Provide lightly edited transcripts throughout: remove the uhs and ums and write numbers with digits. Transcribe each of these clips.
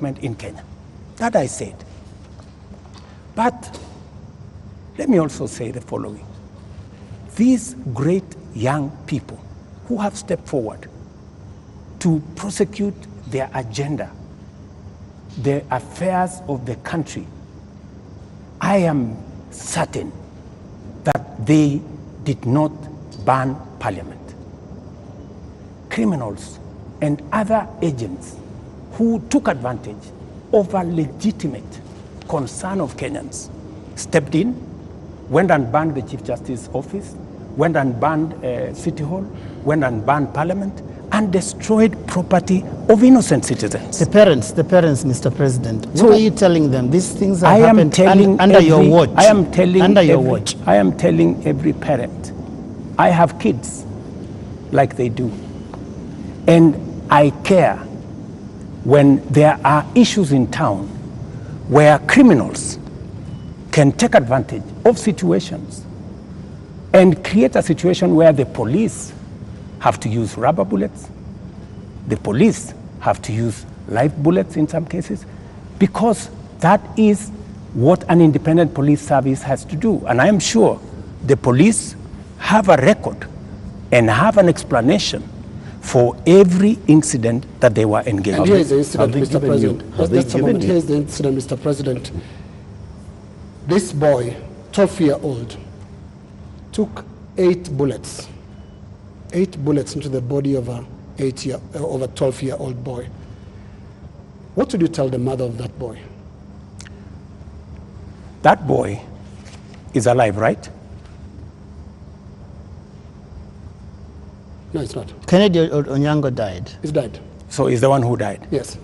development in Kenya. That I said. But let me also say the following. These great young people who have stepped forward to prosecute their agenda, the affairs of the country, I am certain that they did not ban parliament. Criminals and other agents who took advantage of a legitimate concern of Kenyans stepped in, went and banned the Chief Justice's office, went and banned City Hall, went and banned Parliament, and destroyed property of innocent citizens. The parents, Mr. President, what are you telling them? These things have happened under your watch. I am telling under your watch. I am telling every parent, I have kids like they do. And I care when there are issues in town where criminals can take advantage of situations and create a situation where the police have to use rubber bullets, the police have to use live bullets in some cases, because that is what an independent police service has to do. And I am sure the police have a record and have an explanation for every incident that they were engaged in. And here is the incident, Mr. President. Here is the incident, Mr. President. This boy, 12-year-old, took 8 bullets into the body of a 12-year-old boy. What would you tell the mother of that boy? That boy is alive, right? No, it's not. Kennedy Onyango died. He's died. So he's the one who died? Yes.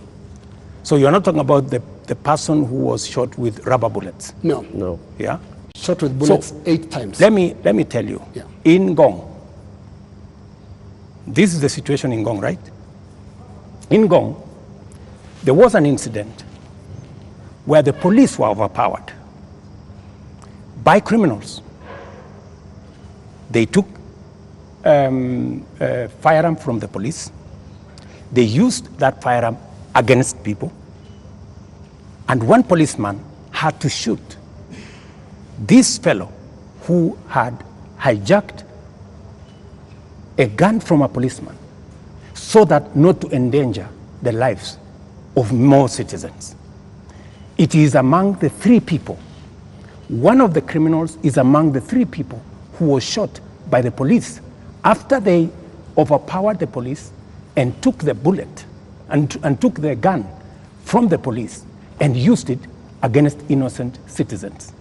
So you're not talking about the person who was shot with rubber bullets? No. No. Yeah? Shot with bullets 8 times. Let me tell you. Yeah. In Ngong, this is the situation in Ngong, right? In Ngong, there was an incident where the police were overpowered by criminals. They took firearm from the police. They used that firearm against people. And one policeman had to shoot this fellow who had hijacked a gun from a policeman so that not to endanger the lives of more citizens. It is among the 3 people. One of the criminals is among the 3 people who was shot by the police after they overpowered the police and took the bullet and took the gun from the police and used it against innocent citizens.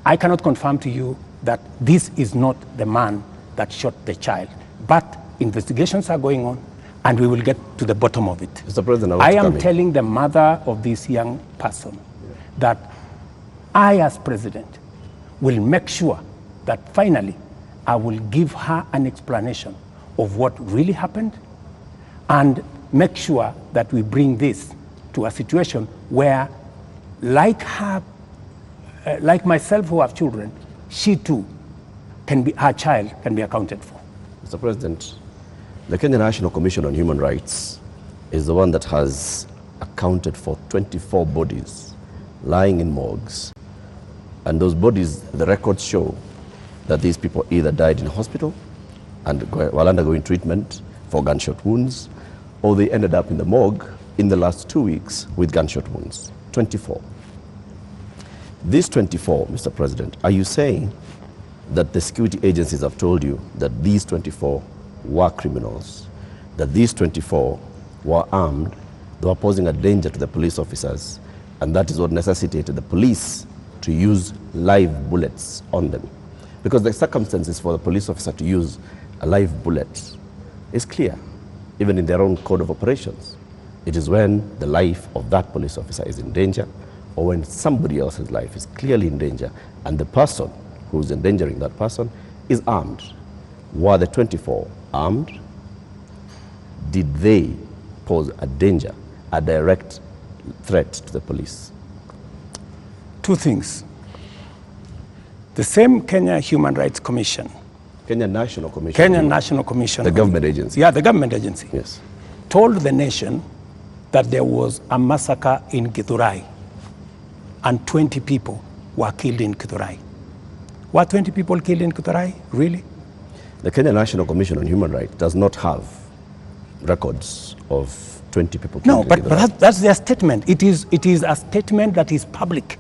I cannot confirm to you that this is not the man that shot the child, but investigations are going on and we will get to the bottom of it. Mr. President, I am telling the mother of this young person that I, as president, will make sure that finally I will give her an explanation of what really happened and make sure that we bring this to a situation where, like her, like myself who have children, she too her child can be accounted for. Mr. President, the Kenya National Commission on Human Rights is the one that has accounted for 24 bodies lying in morgues. And those bodies, the records show that these people either died in hospital and while undergoing treatment for gunshot wounds, or they ended up in the morgue in the last 2 weeks with gunshot wounds. 24. These 24, Mr. President, are you saying that the security agencies have told you that these 24 were criminals, that these 24 were armed, they were posing a danger to the police officers, and that is what necessitated the police to use live bullets on them? Because the circumstances for the police officer to use a live bullet is clear, even in their own code of operations. It is when the life of that police officer is in danger, or when somebody else's life is clearly in danger, and the person who is endangering that person is armed. Were the 24 armed? Did they pose a danger, a direct threat to the police? 2 things. The same Kenya Human Rights Commission. Kenya National Commission. Kenya National Commission. The government agency. Yeah, the government agency. Yes. Told the nation that there was a massacre in Githurai and 20 people were killed in Githurai. Were 20 people killed in Githurai? Really? The Kenya National Commission on Human Rights does not have records of 20 people killed. No, but that's their statement. It is a statement that is public,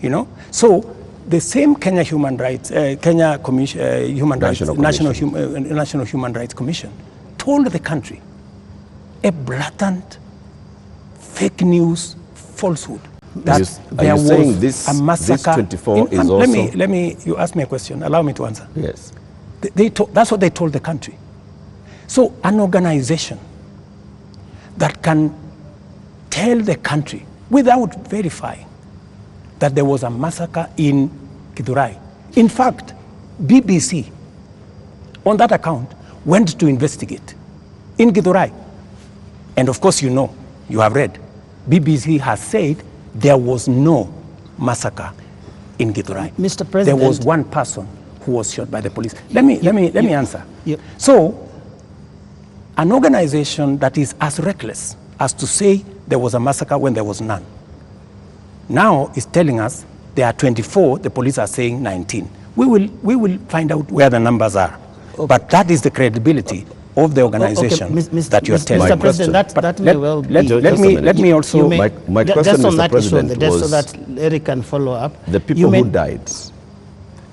you know. So the same Kenya Human Rights, Kenya Commission, Human Rights, National Human Rights Commission told the country a blatant fake news falsehood that there was a massacre. This 24 is also... Let me, you asked me a question, allow me to answer. Yes. That's what they told the country. So an organization that can tell the country without verifying that there was a massacre in Githurai. In fact, BBC, on that account, went to investigate in Githurai. And of course, you know, you have read, BBC has said there was no massacre in Githurai. Mr. President, there was one person who was shot by the police. Let me answer. Yep. So, an organization that is as reckless as to say there was a massacre when there was none, now is telling us there are 24, the police are saying 19. We will find out where the numbers are. Okay. But that is the credibility of the organization that you are telling. Mr. President, that may well be. Let me also... My question, Mr. President, just so was... that Eric can follow up. The people who died...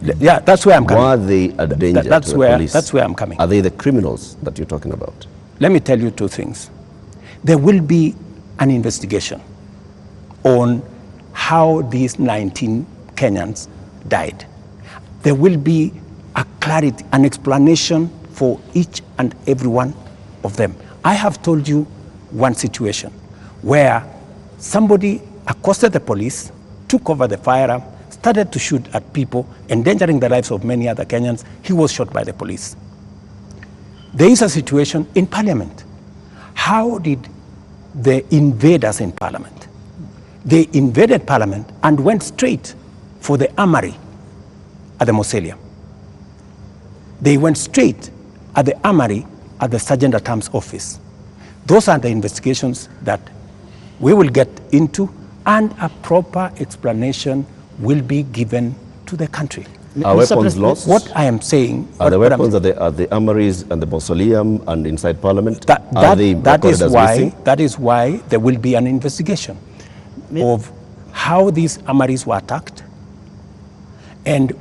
Yeah, that's where I'm coming. Were they a danger to the police? That's where I'm coming. Are they the criminals that you're talking about? Let me tell you two things. There will be an investigation on how these 19 Kenyans died. There will be a clarity, an explanation for each and every one of them. I have told you one situation where somebody accosted the police, took over the firearm, started to shoot at people, endangering the lives of many other Kenyans. He was shot by the police. There is a situation in Parliament. How did the invaders in Parliament? They invaded Parliament and went straight for the armory at the Mausoleum. They went straight at the armory at the Sergeant at Arms office. Those are the investigations that we will get into, and a proper explanation will be given to the country. Are weapons lost? What I am saying... Are the weapons at the armories and the Mausoleum and inside Parliament? That is why there will be an investigation of how these armories were attacked and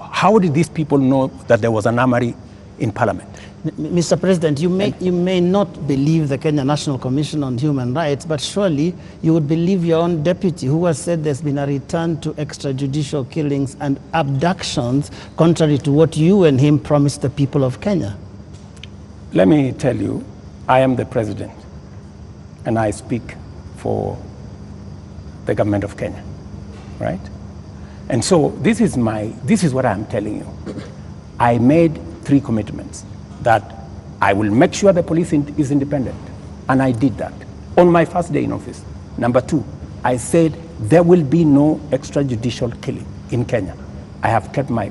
how did these people know that there was an armory in Parliament? Mr. President, you may not believe the Kenya National Commission on Human Rights, but surely you would believe your own deputy who has said there's been a return to extrajudicial killings and abductions, contrary to what you and him promised the people of Kenya. Let me tell you, I am the president, and I speak for the government of Kenya, right? And so this is what I am telling you. I made 3 commitments. That I will make sure the police is independent. And I did that on my first day in office. Number 2, I said there will be no extrajudicial killing in Kenya. I have kept my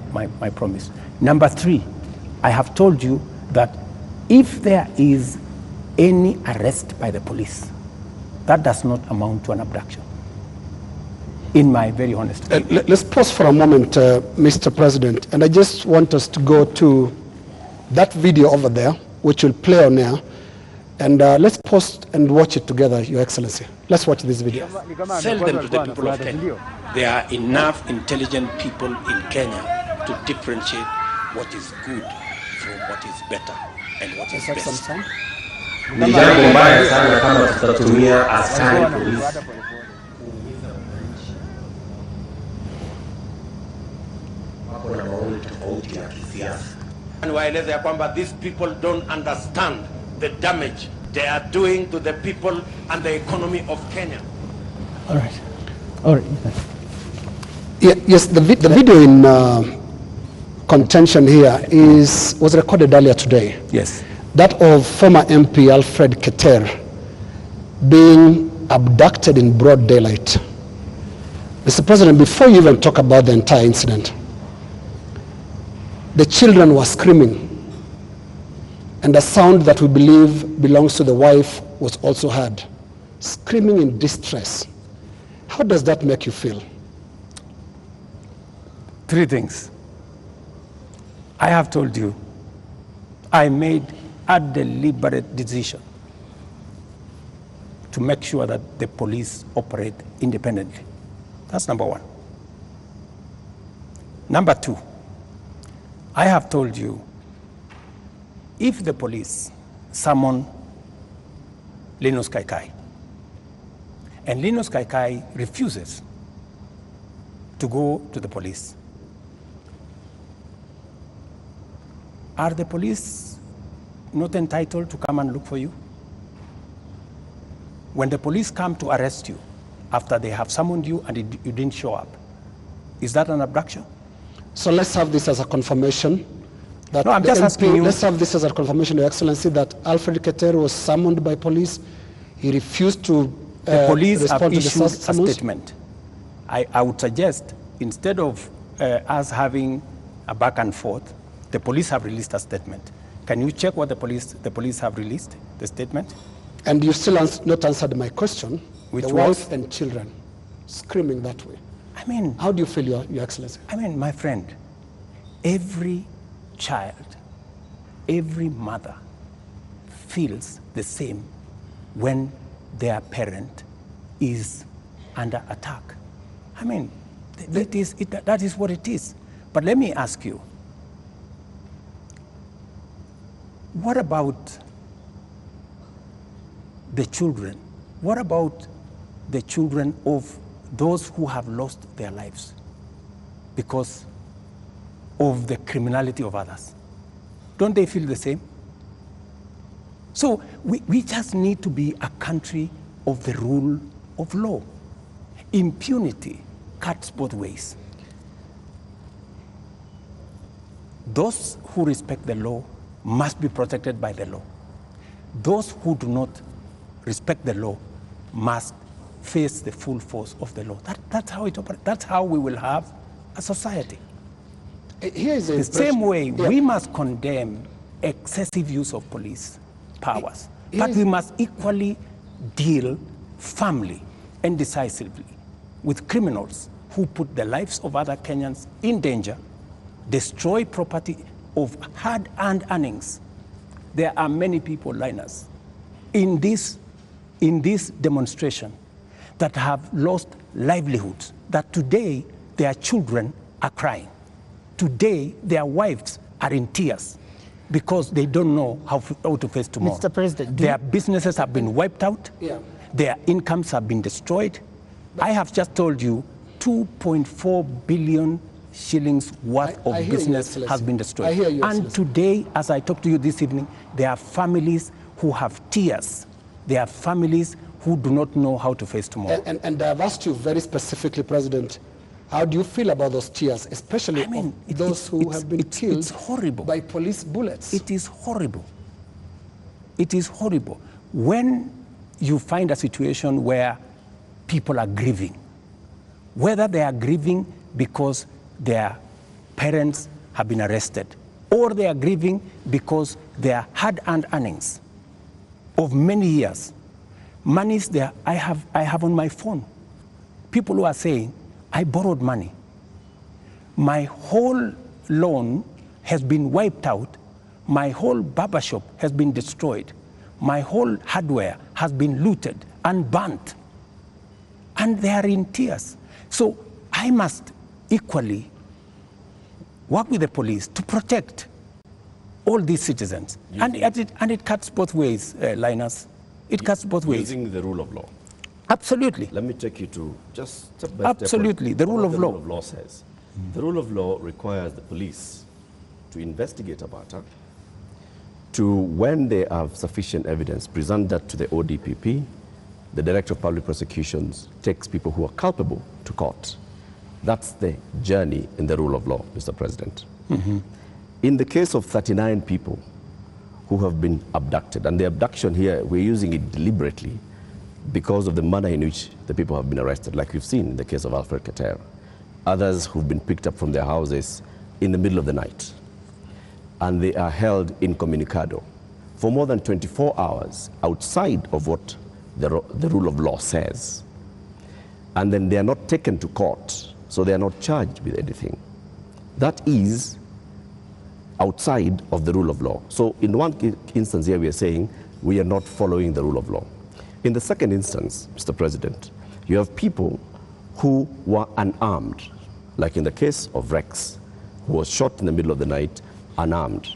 promise. Number 3, I have told you that if there is any arrest by the police, that does not amount to an abduction. In my very honest opinion. Let's pause for a moment, Mr. President, and I just want us to go to that video over there, which will play on air, and let's pause and watch it together, Your Excellency. Let's watch this video. Sell them to the people of Kenya. There are enough intelligent people in Kenya to differentiate what is good from what is better and what is best. Ni jambo mbaya sana kama tutatumia askari polisi wako na maoni tofauti ya kisiasa. Waeleza ya kwamba these people don't understand the damage they are doing to the people and the economy of Kenya. All right. Yes, the video in contention here was recorded earlier today. Yes. That of former MP Alfred Keter being abducted in broad daylight. Mr. President, before you even talk about the entire incident, the children were screaming and a sound that we believe belongs to the wife was also heard, screaming in distress. How does that make you feel? Three things. I have told you, I made a deliberate decision to make sure that the police operate independently. That's number one. Number two, I have told you, if the police summon Linus Kaikai, and Linus Kaikai refuses to go to the police, are the police not entitled to come and look for you? When the police come to arrest you after they have summoned you and you didn't show up, is that an abduction? So let's have this as a confirmation. That no, I'm just asking you. Let's have this as a confirmation, Your Excellency, that Alfred Keter was summoned by police. He refused to the police respond have to issued the a summons. statement. I would suggest, instead of us having a back and forth, the police have released a statement. Can you check what the police have released, the statement? And you still not answered my question. Which the was? wife and children screaming that way. I mean, how do you feel, Your Excellency? I mean, my friend, every child, every mother feels the same when their parent is under attack. I mean, that is what it is. But let me ask you, what about the children? What about the children of those who have lost their lives because of the criminality of others? Don't they feel the same? So we just need to be a country of the rule of law. Impunity cuts both ways. Those who respect the law must be protected by the law. Those who do not respect the law must face the full force of the law. That's how it operates. That's how we will have a society. Here is the same way, we must condemn excessive use of police powers, but we must equally deal firmly and decisively with criminals who put the lives of other Kenyans in danger, destroy property of hard-earned earnings. There are many people, Linus, in this demonstration that have lost livelihoods, that today their children are crying. Today their wives are in tears because they don't know how to face tomorrow. Mr. President, their businesses have been wiped out. Yeah. Their incomes have been destroyed. I have just told you 2.4 billion shillings worth of business has been destroyed. I hear you, and today, as I talk to you this evening, there are families who have tears. There are families who do not know how to face tomorrow. And I've asked you very specifically, President, how do you feel about those tears, especially those who have been killed by police bullets? It is horrible. It is horrible. When you find a situation where people are grieving, whether they are grieving because their parents have been arrested, or they are grieving because their hard-earned earnings of many years, monies there, I have on my phone, people who are saying, I borrowed money. My whole loan has been wiped out. My whole barbershop has been destroyed. My whole hardware has been looted and burnt. And they are in tears. So I must equally work with the police to protect all these citizens. And it cuts both ways, Linus. It cuts both ways. Using the rule of law. Absolutely. Let me take you to just step by step. Absolutely, the rule of law. The rule of law says. The rule of law requires the police to investigate a matter, to, when they have sufficient evidence, present that to the ODPP. The Director of Public Prosecutions takes people who are culpable to court. That's the journey in the rule of law, Mr. President. In the case of 39 people who have been abducted, and the abduction here, we're using it deliberately because of the manner in which the people have been arrested, like we've seen in the case of Alfred Keter. Others who've been picked up from their houses in the middle of the night, and they are held incommunicado. for more than 24 hours outside of what the rule of law says, and then they are not taken to court, so they are not charged with anything, that is outside of the rule of law. So in one instance here we are saying we are not following the rule of law. In the second instance, Mr. President, you have people who were unarmed, like in the case of Rex, who was shot in the middle of the night, unarmed,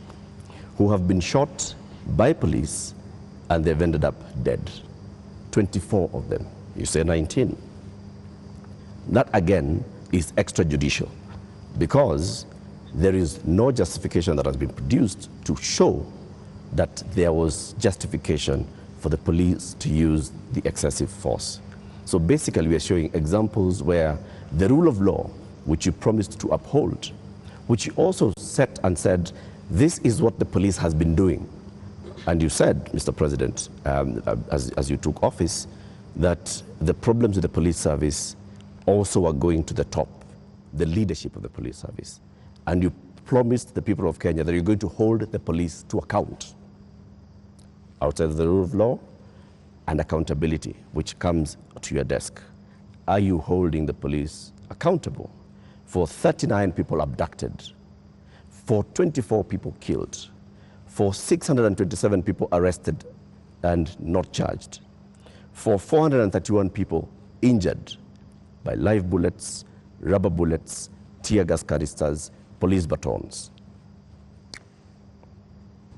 who have been shot by police and they've ended up dead. 24 of them. You say 19. That again is extrajudicial because there is no justification that has been produced to show that there was justification for the police to use the excessive force. So basically we are showing examples where the rule of law, which you promised to uphold, which you also set and said, this is what the police has been doing. And you said, Mr. President, as you took office, that the problems with the police service also are going to the top, the leadership of the police service. And you promised the people of Kenya that you're going to hold the police to account outside of the rule of law and accountability, which comes to your desk. Are you holding the police accountable for 39 people abducted, for 24 people killed, for 627 people arrested and not charged, for 431 people injured by live bullets, rubber bullets, tear gas canisters, police batons?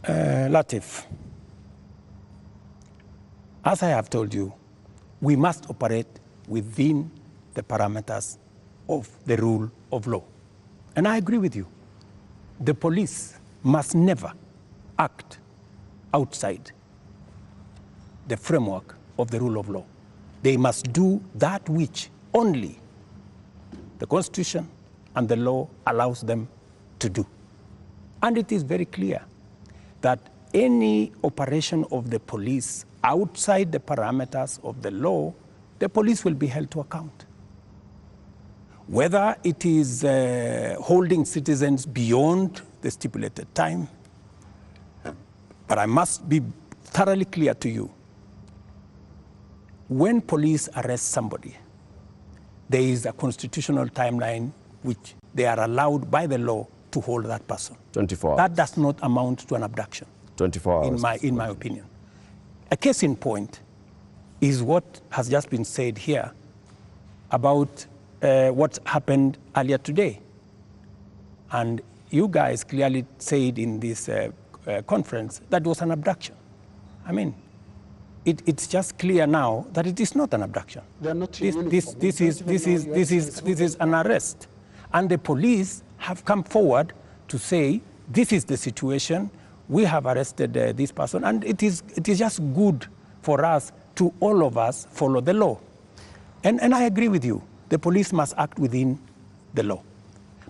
Latif, as I have told you, we must operate within the parameters of the rule of law. And I agree with you. The police must never act outside the framework of the rule of law. They must do that which only the Constitution and the law allows them to do. And it is very clear that any operation of the police outside the parameters of the law, the police will be held to account. Whether it is holding citizens beyond the stipulated time, but I must be thoroughly clear to you. When police arrest somebody, there is a constitutional timeline which they are allowed by the law to hold that person. 24 hours. That does not amount to an abduction. 24 hours. In my opinion. A case in point is what has just been said here about what happened earlier today. And you guys clearly said in this conference that it was an abduction. I mean, it's just clear now that it is not an abduction. They're not this is an arrest. And the police have come forward to say, this is the situation, we have arrested this person, and it is just good for us to all of us follow the law. And I agree with you, the police must act within the law.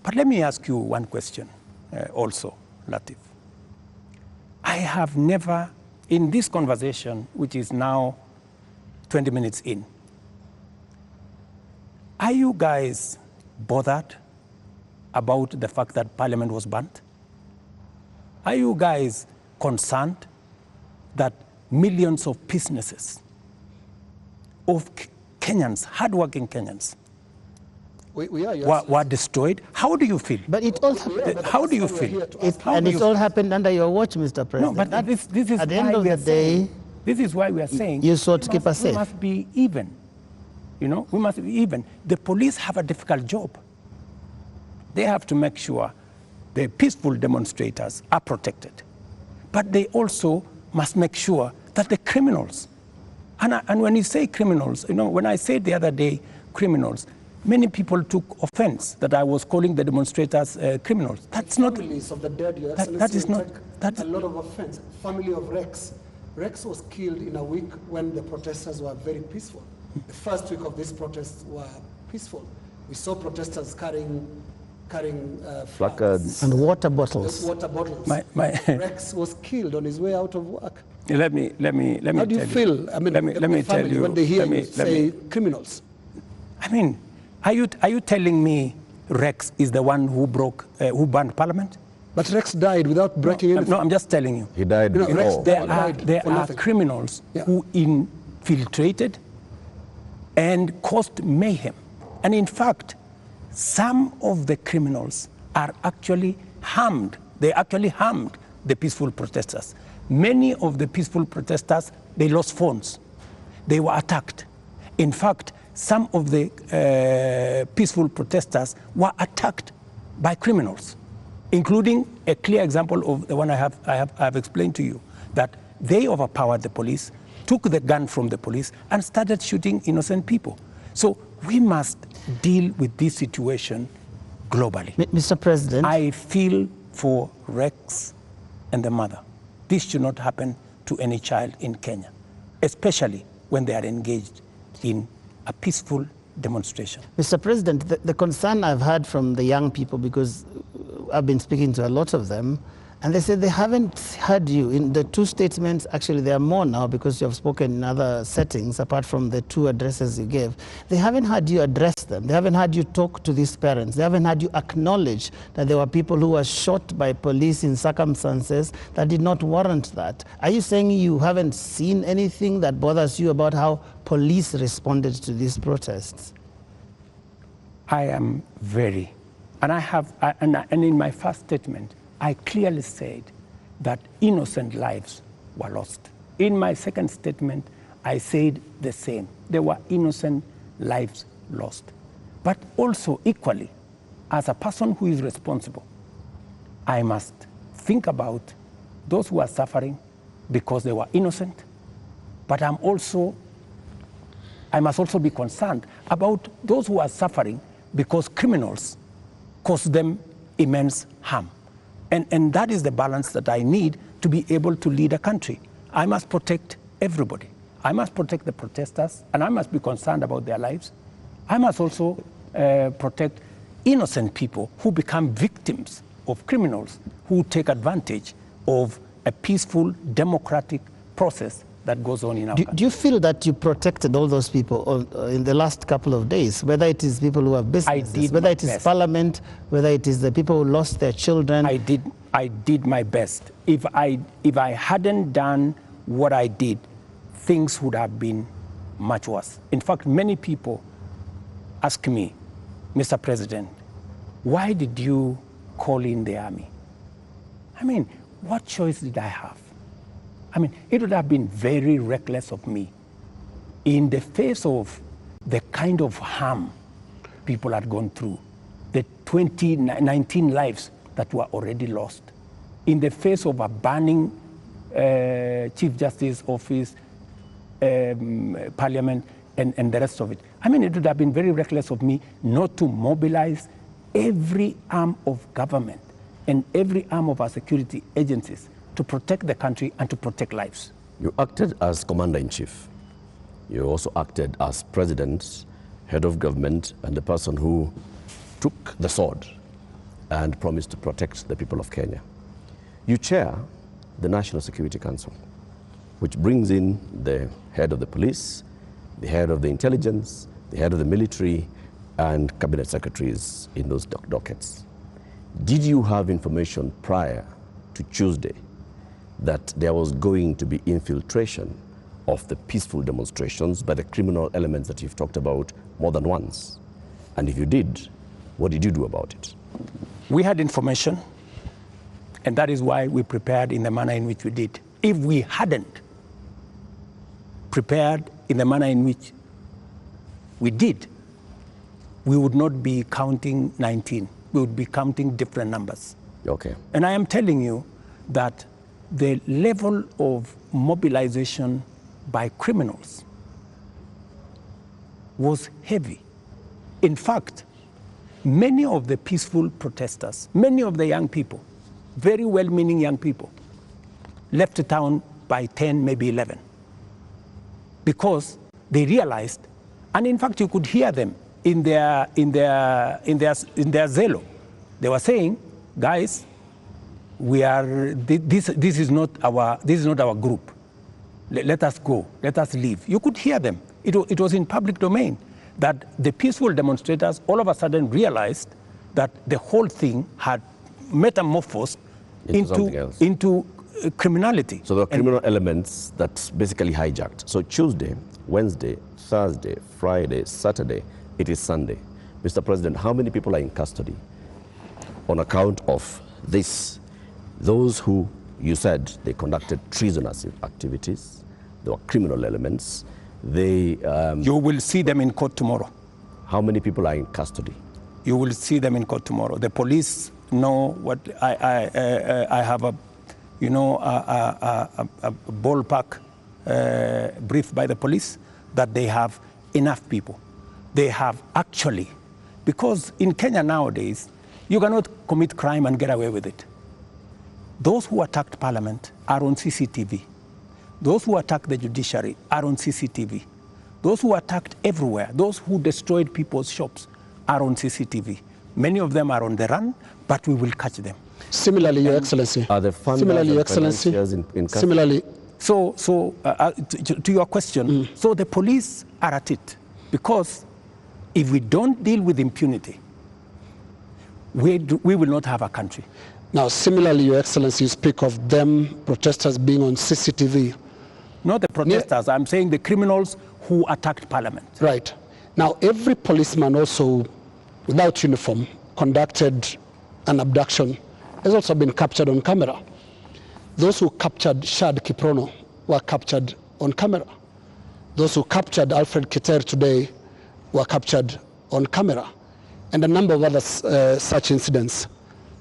But let me ask you one question also, Latif. I have never, in this conversation, which is now 20 minutes in, are you guys bothered about the fact that Parliament was burnt? Are you guys concerned that millions of businesses, of Kenyans, hardworking Kenyans, were destroyed? How do you feel? But it all happened. How do you feel? It all happened under your watch, Mr. President. No, but this is at the end of the day, this is why we are saying you sought to keep us safe. We must be even. You know, we must be even. The police have a difficult job. They have to make sure the peaceful demonstrators are protected. But they also must make sure that the criminals, and when you say criminals, you know, when I said the other day criminals, many people took offense that I was calling the demonstrators criminals. That's not. Families of the dead, Your that Excellency, is not. That's a lot of offense. Family of Rex. Rex was killed in a week when the protesters were very peaceful. The first week of these protests were peaceful. We saw protesters carrying placards and water bottles. Rex was killed on his way out of work. Let me How do you feel? I mean, let me tell you when they hear you say criminals. I mean, are you telling me Rex is the one who burned Parliament? But Rex died without breaking anything. No, I'm just telling you. He died before. Rex There died are criminals who infiltrated and caused mayhem. And in fact, some of the criminals are actually harmed. They actually harmed the peaceful protesters. Many of the peaceful protesters, they lost phones. They were attacked. In fact, some of the peaceful protesters were attacked by criminals, including a clear example of the one I have explained to you, that they overpowered the police, took the gun from the police, and started shooting innocent people. So we must deal with this situation globally. Mr. President, I feel for Rex and the mother. This should not happen to any child in Kenya, especially when they are engaged in a peaceful demonstration. Mr. President, the concern I've heard from the young people, because I've been speaking to a lot of them, and they said they haven't heard you. In the two statements, actually there are more now because you have spoken in other settings apart from the two addresses you gave. They haven't heard you address them. They haven't heard you talk to these parents. They haven't heard you acknowledge that there were people who were shot by police in circumstances that did not warrant that. Are you saying you haven't seen anything that bothers you about how police responded to these protests? I am very, and in my first statement, I clearly said that innocent lives were lost. In my second statement, I said the same. There were innocent lives lost. But also equally, as a person who is responsible, I must think about those who are suffering because they were innocent, but I must also be concerned about those who are suffering because criminals cause them immense harm. And that is the balance that I need to be able to lead a country. I must protect everybody. I must protect the protesters, and I must be concerned about their lives. I must also protect innocent people who become victims of criminals who take advantage of a peaceful, democratic process that goes on in our country. Do you feel that you protected all those people in the last couple of days, whether it is people who have businesses, whether it is Parliament, whether it is the people who lost their children? I did my best. If I hadn't done what I did, things would have been much worse. In fact, many people ask me, Mr. President, why did you call in the army? I mean, what choice did I have? I mean, it would have been very reckless of me in the face of the kind of harm people had gone through, the 19 lives that were already lost, in the face of a burning Chief Justice office, Parliament, and the rest of it. I mean, it would have been very reckless of me not to mobilize every arm of government and every arm of our security agencies to protect the country and to protect lives. You acted as Commander-in-Chief. You also acted as President, Head of Government, and the person who took the sword and promised to protect the people of Kenya. You chair the National Security Council, which brings in the head of the police, the head of the intelligence, the head of the military, and cabinet secretaries in those dockets. Did you have information prior to Tuesday that there was going to be infiltration of the peaceful demonstrations by the criminal elements that you've talked about more than once? And if you did, what did you do about it? We had information, and that is why we prepared in the manner in which we did. If we hadn't prepared in the manner in which we did, we would not be counting 19. We would be counting different numbers. Okay. And I am telling you that the level of mobilization by criminals was heavy. In fact, many of the peaceful protesters, many of the young people, very well-meaning young people, left the town by 10, maybe 11, because they realized, and in fact you could hear them in their zelo. They were saying, guys, this is not our group. Let us go. Let us leave. You could hear them. It was in public domain that the peaceful demonstrators all of a sudden realized that the whole thing had metamorphosed into criminality. So there are criminal elements that basically hijacked. So Tuesday, Wednesday, Thursday, Friday, Saturday, it is Sunday. Mr. President, how many people are in custody on account of this? Those who you said they conducted treasonous activities, there were criminal elements. They you will see them in court tomorrow. How many people are in custody? You will see them in court tomorrow. The police know what I have a, you know, a ballpark brief by the police that they have enough people. They have actually, because in Kenya nowadays, you cannot commit crime and get away with it. Those who attacked Parliament are on CCTV. Those who attacked the judiciary are on CCTV. Those who attacked everywhere, those who destroyed people's shops are on CCTV. Many of them are on the run, but we will catch them. Similarly, Your Excellency. Are the funders similarly, Your and Excellency. in Similarly. So to your question, so the police are at it. Because if we don't deal with impunity, we will not have a country. Now, similarly, Your Excellency, you speak of them, protesters being on CCTV. Not the protesters, I'm saying the criminals who attacked Parliament. Right. Now, every policeman also, without uniform, conducted an abduction, has also been captured on camera. Those who captured Shad Kiprono were captured on camera. Those who captured Alfred Keter today were captured on camera. And a number of other such incidents.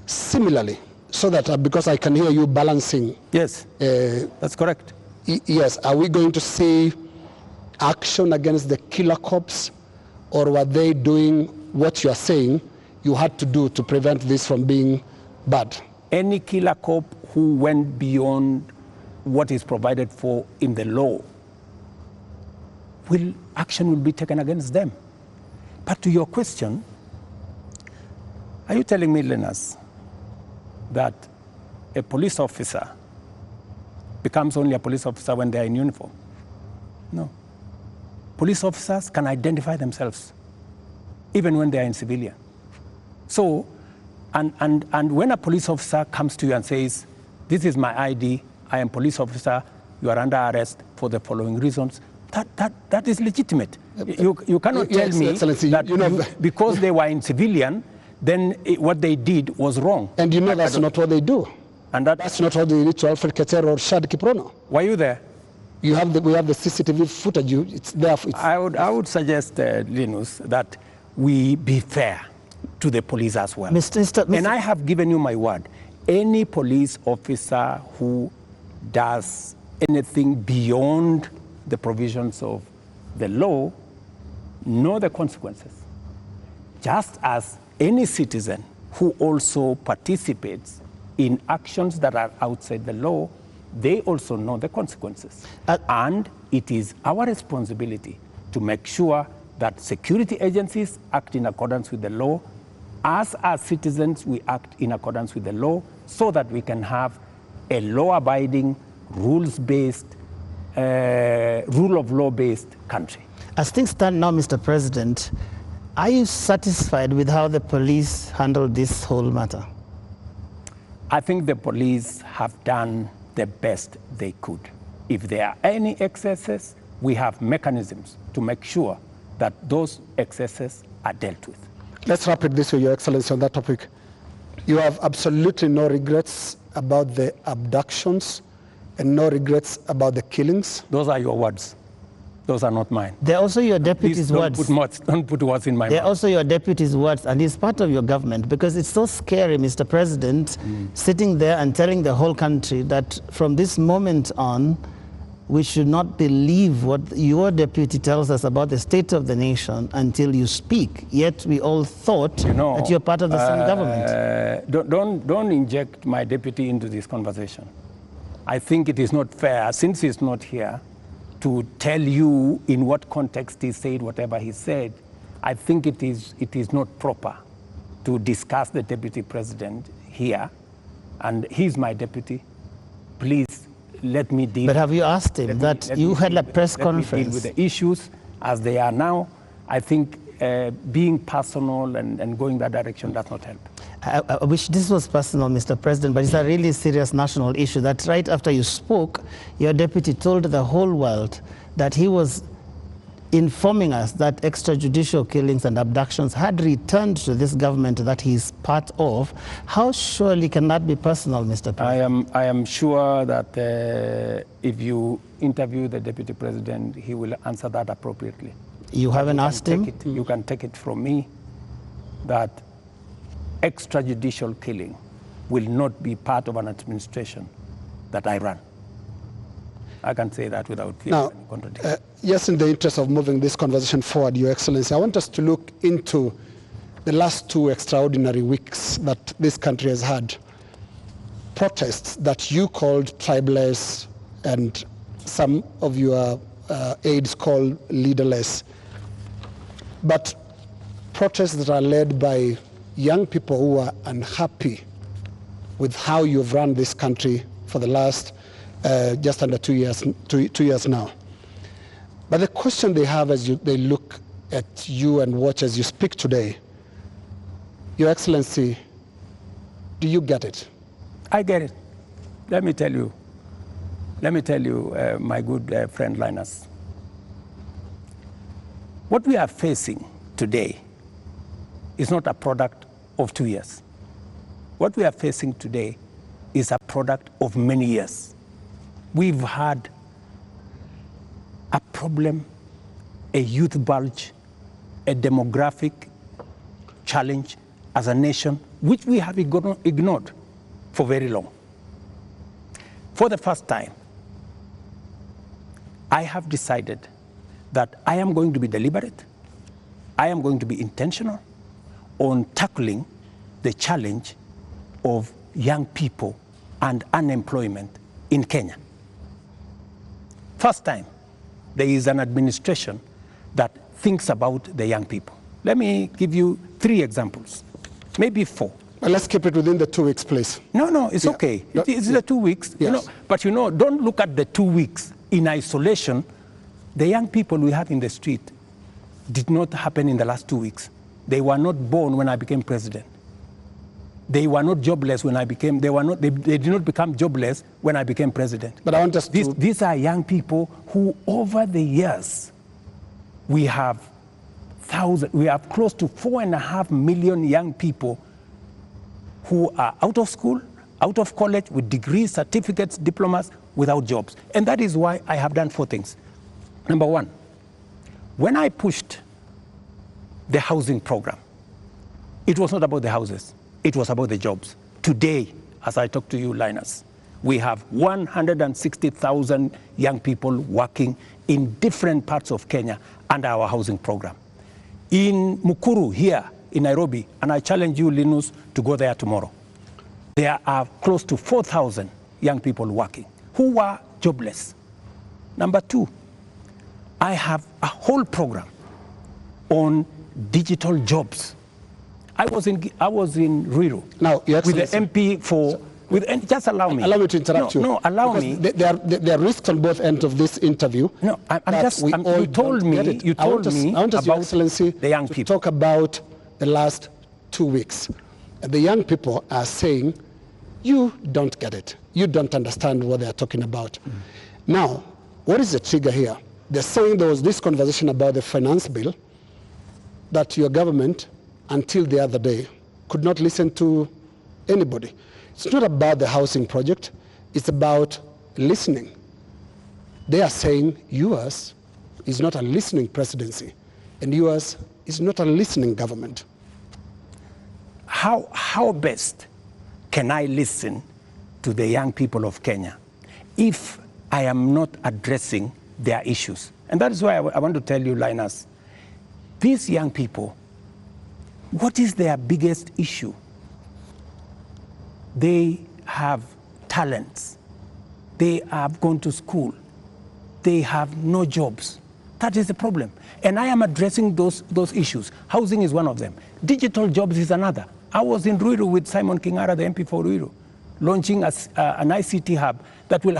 Similarly, so that because I can hear you balancing. Yes, that's correct. Yes, are we going to see action against the killer cops, or were they doing what you are saying you had to do to prevent this from being bad? Any killer cop who went beyond what is provided for in the law, action will be taken against them. But to your question, are you telling me, Linus, that a police officer becomes only a police officer when they are in uniform? No. Police officers can identify themselves even when they are in civilian. So, and when a police officer comes to you and says, this is my ID, I am police officer, you are under arrest for the following reasons, that is legitimate. You cannot tell me that because they were in civilian, then what they did was wrong. And you know that's not what they do. And that's not what they did to Alfred Keter or Shad Kiprono. Were you there? We have the CCTV footage. It's there. I would suggest, Linus, that we be fair to the police as well. Mr. And I have given you my word. Any police officer who does anything beyond the provisions of the law know the consequences. Just as any citizen who also participates in actions that are outside the law, they also know the consequences. And it is our responsibility to make sure that security agencies act in accordance with the law. As citizens, we act in accordance with the law so that we can have a law-abiding, rules-based, rule of law-based country. As things stand now, Mr. President, are you satisfied with how the police handled this whole matter? I think the police have done the best they could. If there are any excesses, we have mechanisms to make sure that those excesses are dealt with. Let's wrap it this way, Your Excellency, on that topic. You have absolutely no regrets about the abductions and no regrets about the killings? Those are your words. Those are not mine. They're also your deputy's words. Don't put words in my mouth. They're also your deputy's words, and he's part of your government, because it's so scary, Mr. President, sitting there and telling the whole country that from this moment on, we should not believe what your deputy tells us about the state of the nation until you speak. Yet we all thought that you're part of the same government. Don't inject my deputy into this conversation. I think it is not fair, since he's not here, to tell you in what context he said whatever he said. I think it is not proper to discuss the deputy president here, and he's my deputy. Please let me deal. But have you asked him that you had a press conference? Let me deal with the issues as they are now. I think being personal and going that direction does not help. I wish this was personal, Mr. President, but it's a really serious national issue that right after you spoke, your deputy told the whole world that he was informing us that extrajudicial killings and abductions had returned to this government that he's part of. How surely can that be personal, Mr. President? I am sure that if you interview the deputy president, he will answer that appropriately. You haven't asked him? You can take it from me that extrajudicial killing will not be part of an administration that I run. I can say that without any contradiction. Yes, in the interest of moving this conversation forward, Your Excellency, I want us to look into the last 2 extraordinary weeks that this country has had. Protests that you called tribeless and some of your aides call leaderless. But protests that are led by young people who are unhappy with how you've run this country for the last just under 2 years now. But the question they have as they look at you and watch as you speak today, Your Excellency, do you get it? I get it. Let me tell you, my good friend Linus. What we are facing today is not a product of 2 years. What we are facing today is a product of many years. We've had a problem, a youth bulge, a demographic challenge as a nation, which we have ignored for very long. For the first time, I have decided that I am going to be deliberate, I am going to be intentional on tackling the challenge of young people and unemployment in Kenya. First time, there is an administration that thinks about the young people. Let me give you 3 examples, maybe 4. Well, let's keep it within the 2 weeks, please. No, it's okay. It's the 2 weeks. Yes. But don't look at the 2 weeks in isolation. The young people we have in the street did not happen in the last 2 weeks. They were not born when I became president. They were not jobless when I became, they did not become jobless when I became president. But I want us to... These are young people who over the years, we have close to 4.5 million young people who are out of school, out of college, with degrees, certificates, diplomas, without jobs. And that is why I have done 4 things. Number 1, when I pushed the housing program, it was not about the houses, it was about the jobs. Today, as I talk to you, Linus, we have 160,000 young people working in different parts of Kenya under our housing program. In Mukuru here in Nairobi, and I challenge you, Linus, to go there tomorrow, there are close to 4,000 young people working who were jobless. Number 2, I have a whole program on digital jobs. I was in Ruto now, with the MP for... just allow me. Allow me to interrupt you. No, allow me. There are risks on both ends of this interview. No, you told me about Your Excellency the young people. Talk about the last 2 weeks. The young people are saying, you don't get it. You don't understand what they're talking about. Now, what is the trigger here? They're saying there was this conversation about the finance bill that your government, until the other day, could not listen to anybody. It's not about the housing project, it's about listening. They are saying yours is not a listening presidency, and yours is not a listening government. How best can I listen to the young people of Kenya if I am not addressing their issues? And that is why I want to tell you, Linus, these young people, what is their biggest issue? They have talents. They have gone to school. They have no jobs. That is the problem. And I am addressing those issues. Housing is one of them. Digital jobs is another. I was in Ruto with Simon Kingara, the MP for Ruto, launching an ICT hub that will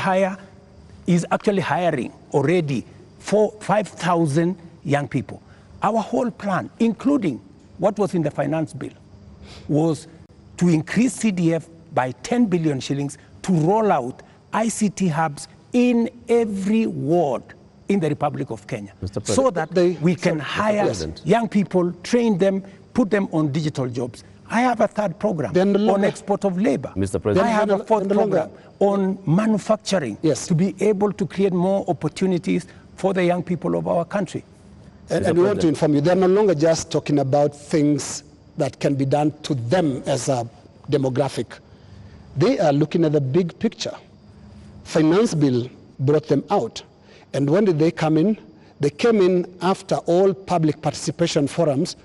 is actually hiring already 5,000 young people. Our whole plan, including what was in the finance bill, was to increase CDF by 10 billion shillings to roll out ICT hubs in every ward in the Republic of Kenya, so that we can hire young people, train them, put them on digital jobs. I have a third program on export of labor. Mr. President. I have a fourth program on manufacturing, to be able to create more opportunities for the young people of our country. And we want to inform you, they're no longer just talking about things that can be done to them as a demographic. They are looking at the big picture. Finance bill brought them out. And when did they come in? They came in after all public participation forums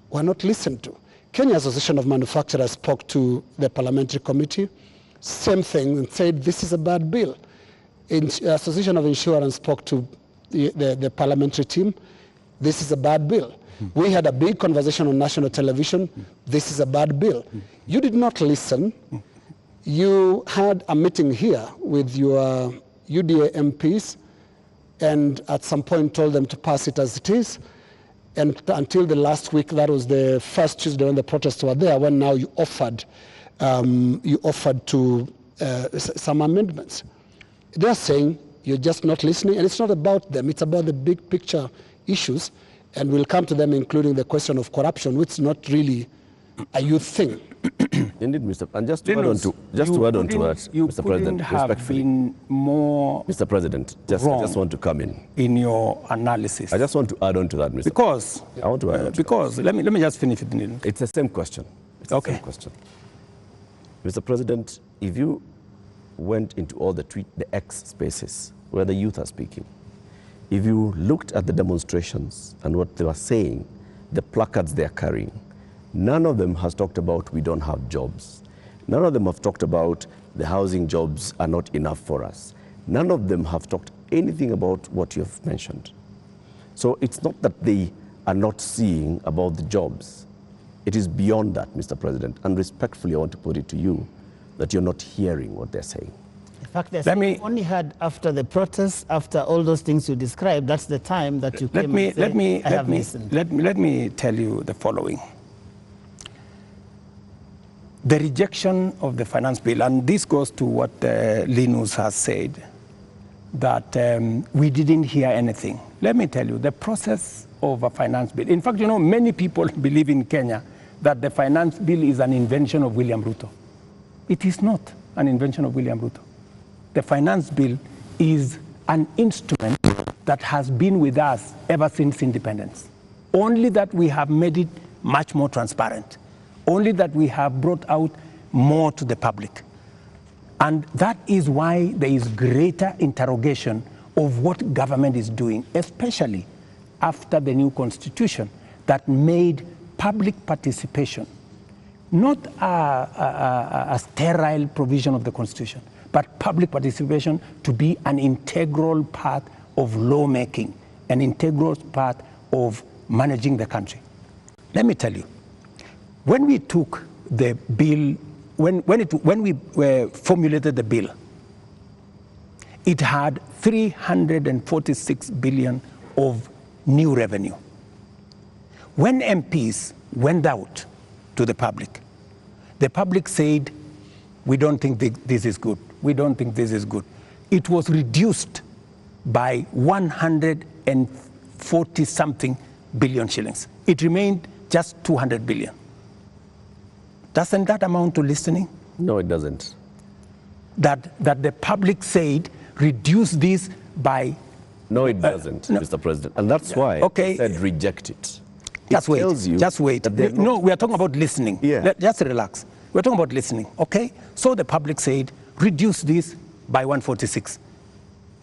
were not listened to. Kenya Association of Manufacturers spoke to the parliamentary committee, same thing, and said this is a bad bill. Association of Insurance spoke to the parliamentary team, this is a bad bill. We had a big conversation on national television, this is a bad bill. You did not listen. You had a meeting here with your UDA MPs, and at some point told them to pass it as it is. And until the last week, that was the first Tuesday when the protests were there, when now you offered to some amendments. They're saying you're just not listening, and it's not about them, it's about the big picture issues, and we'll come to them, including the question of corruption, which is not really a youth thing. Indeed, Mr. And just to add on to that, Mr. President, been more Mr. President, I just want to come in your analysis. I just want to add on to that, Mr. Because I want to add on to because that. let me just finish it. It's the same question. It's the same question. Mr. President, if you went into all the X spaces where the youth are speaking, if you looked at the demonstrations and what they were saying, the placards they are carrying, none of them has talked about we don't have jobs. None of them have talked about the housing jobs are not enough for us. None of them have talked anything about what you have mentioned. So it's not that they are not seeing about the jobs. It is beyond that, Mr. President. And respectfully, I want to put it to you that you're not hearing what they're saying. In fact, they only had after the protests, after all those things you described, that's the time that you came and said, I have listened. Let me tell you the following. The rejection of the finance bill, and this goes to what Linus has said, that we didn't hear anything. Let me tell you, the process of a finance bill, in fact, you know, many people believe in Kenya that the finance bill is an invention of William Ruto. It is not an invention of William Ruto. The finance bill is an instrument that has been with us ever since independence. Only that we have made it much more transparent. Only that we have brought out more to the public. And that is why there is greater interrogation of what government is doing, especially after the new constitution that made public participation not a sterile provision of the constitution, but public participation to be an integral part of lawmaking, an integral part of managing the country. Let me tell you, when we took the bill, when we formulated the bill, it had 346 billion of new revenue. When MPs went out to the public said, we don't think this is good. We don't think this is good. It was reduced by 140 something billion shillings. It remained just 200 billion. Doesn't that amount to listening? No, it doesn't. That the public said, reduce this by... No, it doesn't, Mr. President. And that's why I said reject it. Just wait. No, we are talking about listening. Yeah. Just relax. We're talking about listening, okay? So the public said, reduce this by 146.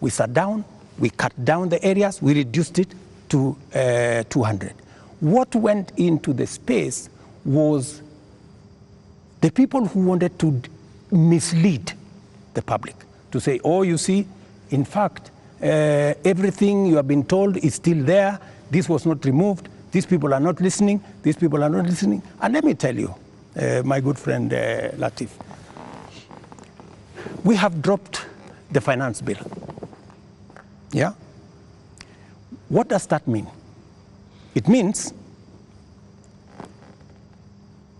We sat down, we cut down the areas, we reduced it to 200. What went into the space was the people who wanted to mislead the public, to say, oh, you see, in fact, everything you have been told is still there. This was not removed. These people are not listening. These people are not listening. And let me tell you, my good friend Latif, we have dropped the finance bill. Yeah? What does that mean? It means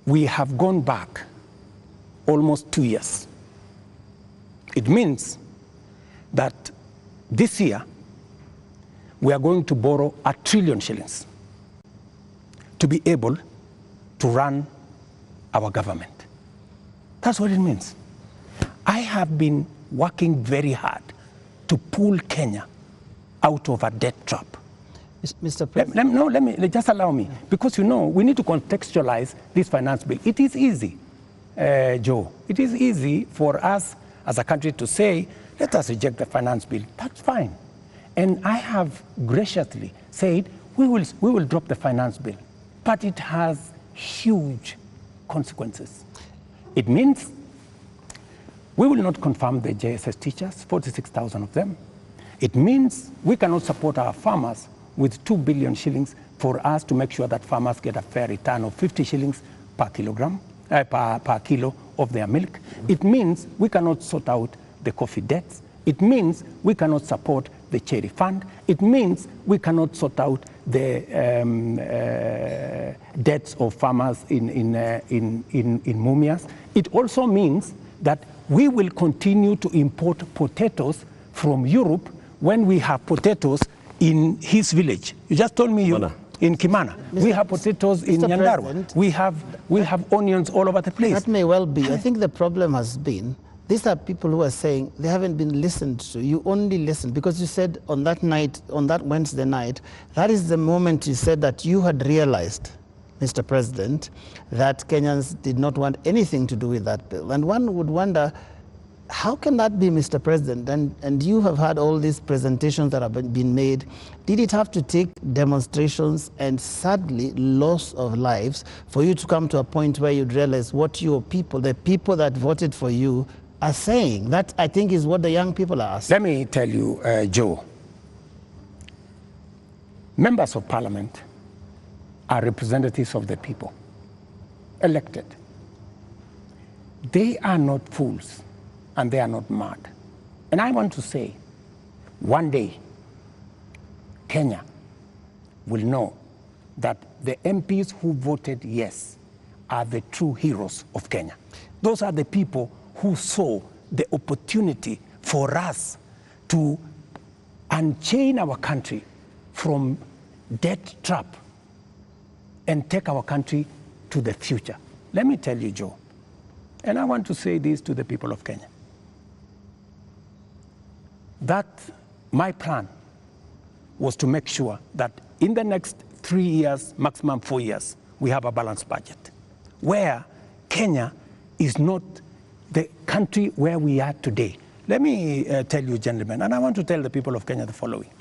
we have gone back almost 2 years. It means that this year we are going to borrow 1 trillion shillings to be able to run our government. That's what it means. I have been working very hard to pull Kenya out of a debt trap. Mr. President. Let me just allow me, because you know we need to contextualize this finance bill. It is easy, Joe. It is easy for us as a country to say, let us reject the finance bill. That's fine. And I have graciously said, we will drop the finance bill. But it has huge consequences. It means we will not confirm the JSS teachers, 46,000 of them. It means we cannot support our farmers with 2 billion shillings for us to make sure that farmers get a fair return of 50 shillings per kilogram, per kilo of their milk. It means we cannot sort out the coffee debts. It means we cannot support the cherry fund. It means we cannot sort out the debts of farmers in Mumias. It also means that we will continue to import potatoes from Europe when we have potatoes in his village. You just told me in Kimana. We have potatoes in Nyandarua. We have onions all over the place. That may well be. I think the problem has been, these are people who are saying they haven't been listened to. You only listened because you said on that night, on that Wednesday night, that is the moment you said that you had realized, Mr. President, that Kenyans did not want anything to do with that bill. And one would wonder, how can that be, Mr. President? And you have had all these presentations that have been made. Did it have to take demonstrations and sadly loss of lives for you to come to a point where you'd realize what your people, the people that voted for you, are saying? That, I think, is what the young people are asking. Let me tell you, Joe, members of parliament are representatives of the people, elected. They are not fools. And they are not mad. And I want to say, one day, Kenya will know that the MPs who voted yes are the true heroes of Kenya. Those are the people who saw the opportunity for us to unchain our country from debt trap and take our country to the future. Let me tell you, Joe, and I want to say this to the people of Kenya, that my plan was to make sure that in the next 3 years, maximum 4 years, we have a balanced budget, where Kenya is not the country where we are today. Let me tell you, gentlemen, and I want to tell the people of Kenya the following.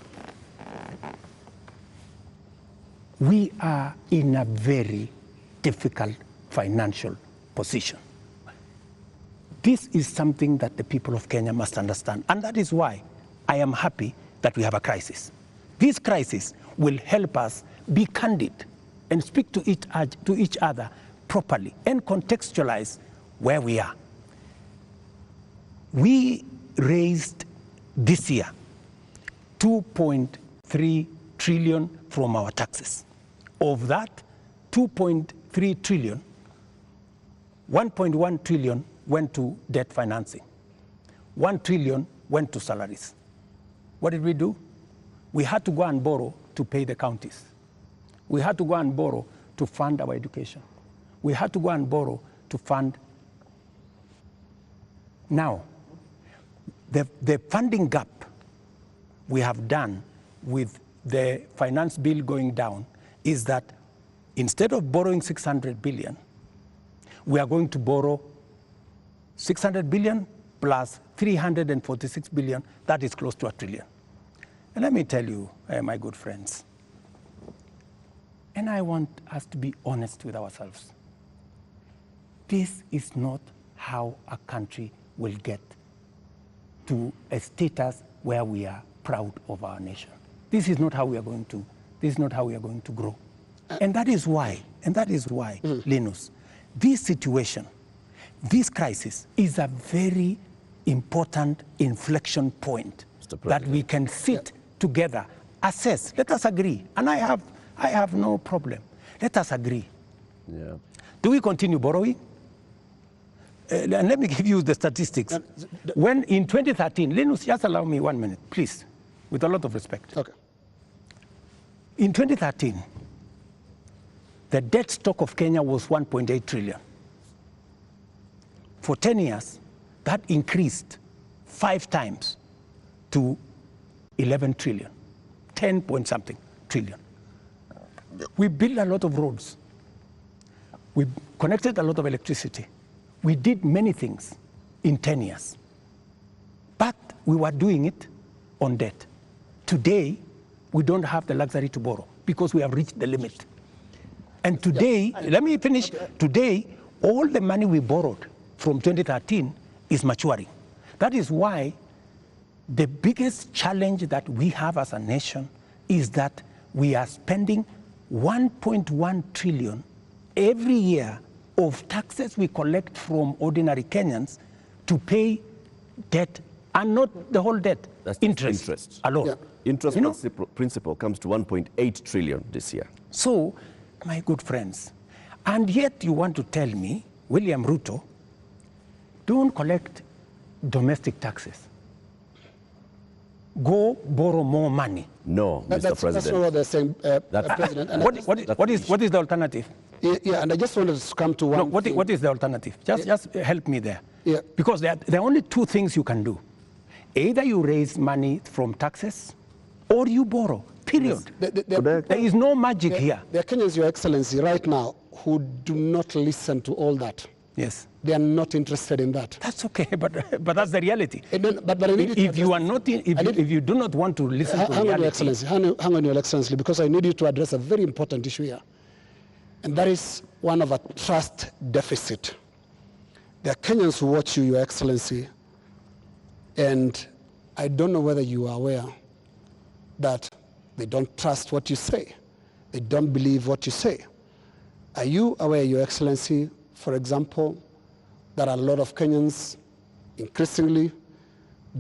We are in a very difficult financial position. This is something that the people of Kenya must understand, and that is why I am happy that we have a crisis. This crisis will help us be candid and speak to each other properly and contextualize where we are. We raised this year 2.3 trillion from our taxes. Of that 2.3 trillion, 1.1 trillion went to debt financing. 1 trillion went to salaries. What did we do? We had to go and borrow to pay the counties. We had to go and borrow to fund our education. We had to go and borrow to fund. Now, the funding gap we have done with the finance bill going down is that instead of borrowing 600 billion, we are going to borrow 600 billion plus 346 billion, that is close to 1 trillion. And let me tell you, my good friends, and I want us to be honest with ourselves. This is not how a country will get to a status where we are proud of our nation. This is not how we are going to grow. And that is why, Linus, this situation, this crisis is a very important inflection point that we can sit together, assess. Let us agree. And I have no problem. Let us agree. Yeah. Do we continue borrowing? and let me give you the statistics. When in 2013, Linus, just allow me 1 minute, please, with a lot of respect. Okay. In 2013, the debt stock of Kenya was 1.8 trillion. For 10 years, that increased 5 times to 11 trillion, 10 point something trillion. We built a lot of roads. We connected a lot of electricity. We did many things in 10 years. But we were doing it on debt. Today, we don't have the luxury to borrow because we have reached the limit. And today, let me finish. Today, all the money we borrowed from 2013 is maturing. That is why the biggest challenge that we have as a nation is that we are spending 1.1 trillion every year of taxes we collect from ordinary Kenyans to pay debt, and not the whole debt. That's interest alone. Yeah. Interest principal comes to 1.8 trillion this year. So, my good friends, and yet you want to tell me, William Ruto, don't collect domestic taxes. Go borrow more money. No, Mr. President. That's not what they're saying, President. And What is the alternative? Yeah, and I just wanted to come to one. No, what is the alternative? Just help me there. Yeah. Because there are only two things you can do. Either you raise money from taxes or you borrow, period. There is no magic here. There are Kenyans, Your Excellency, right now who do not listen to all that. Yes. They are not interested in that. That's okay, but that's the reality. But I need if you are not, if you do not want to listen to hang reality, on, Your Excellency, hang on, Your Excellency, because I need you to address a very important issue here, and that is one of a trust deficit. There are Kenyans who watch you, Your Excellency, and I don't know whether you are aware that they don't trust what you say. They don't believe what you say. Are you aware, Your Excellency, for example, that a lot of Kenyans increasingly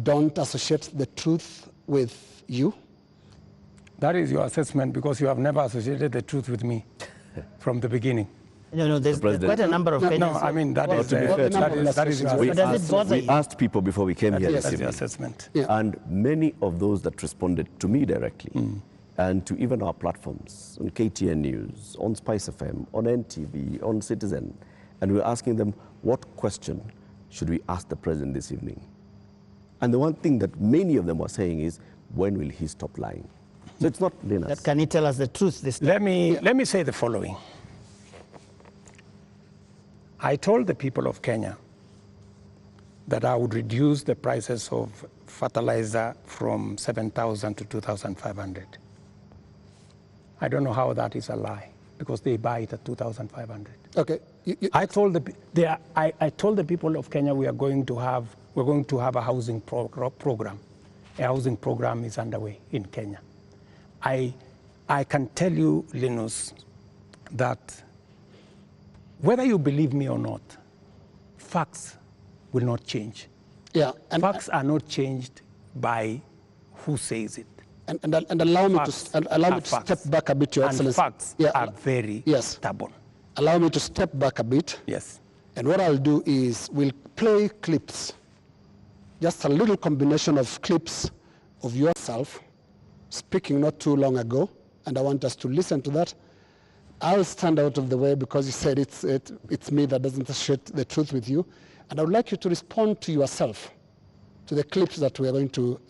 don't associate the truth with you? That is your assessment, because you have never associated the truth with me from the beginning. There's quite a number of Kenyans. No, I mean, that is your assessment. We asked people before we came here That's this the evening, assessment. Yeah. and many of those that responded to me directly and to even our platforms on KTN News, on Spice FM, on NTV, on Citizen, and we were asking them, what question should we ask the president this evening? And the one thing that many of them were saying is, when will he stop lying? So it's not Linus. Can he tell us the truth this time? Let me say the following. I told the people of Kenya that I would reduce the prices of fertilizer from 7,000 to 2,500. I don't know how that is a lie, because they buy it at 2,500. Okay. I told the people of Kenya we're going to have a housing program. A housing program is underway in Kenya. I can tell you, Linus, that whether you believe me or not, facts will not change. Yeah. Facts are not changed by who says it. And allow me to step back a bit, Your Excellency. And facts are very stubborn. Allow me to step back a bit. Yes. And what I'll do is we'll play clips, just a little combination of clips of yourself speaking not too long ago, and I want us to listen to that. I'll stand out of the way because you said it's me that doesn't associate the truth with you, and I would like you to respond to yourself, to the clips that we are going to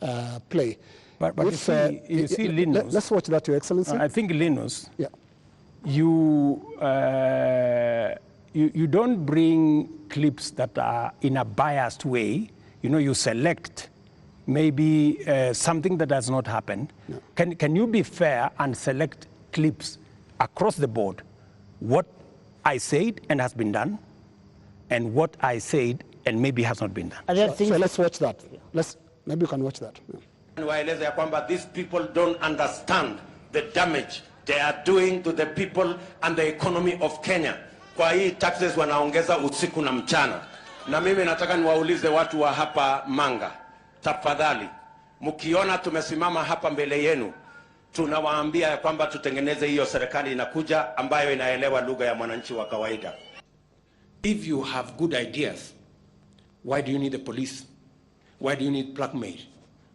play. But you see, Linus. Let's watch that, Your Excellency. I think, Linus, you don't bring clips that are in a biased way. You select maybe something that has not happened. No. Can you be fair and select clips across the board? What I said and has been done, and what I said and maybe has not been done. So let's watch that. Maybe you can watch that. Waeleza ya kwamba these people don't understand the damage they are doing to the people and the economy of Kenya. Kwa hii taxes wanaongeza usiku na mchana. Na mimi nataka niwaulize watu wa hapa Manga, tafadhali, mkiona tumesimama hapa mbele yenu, tunawaambia ya kwamba tutengeneze hiyo serikali inakuja ambayo inaelewa lugha ya mwananchi wa kawaida. If you have good ideas, Why do you need the police? Why do you need blackmail?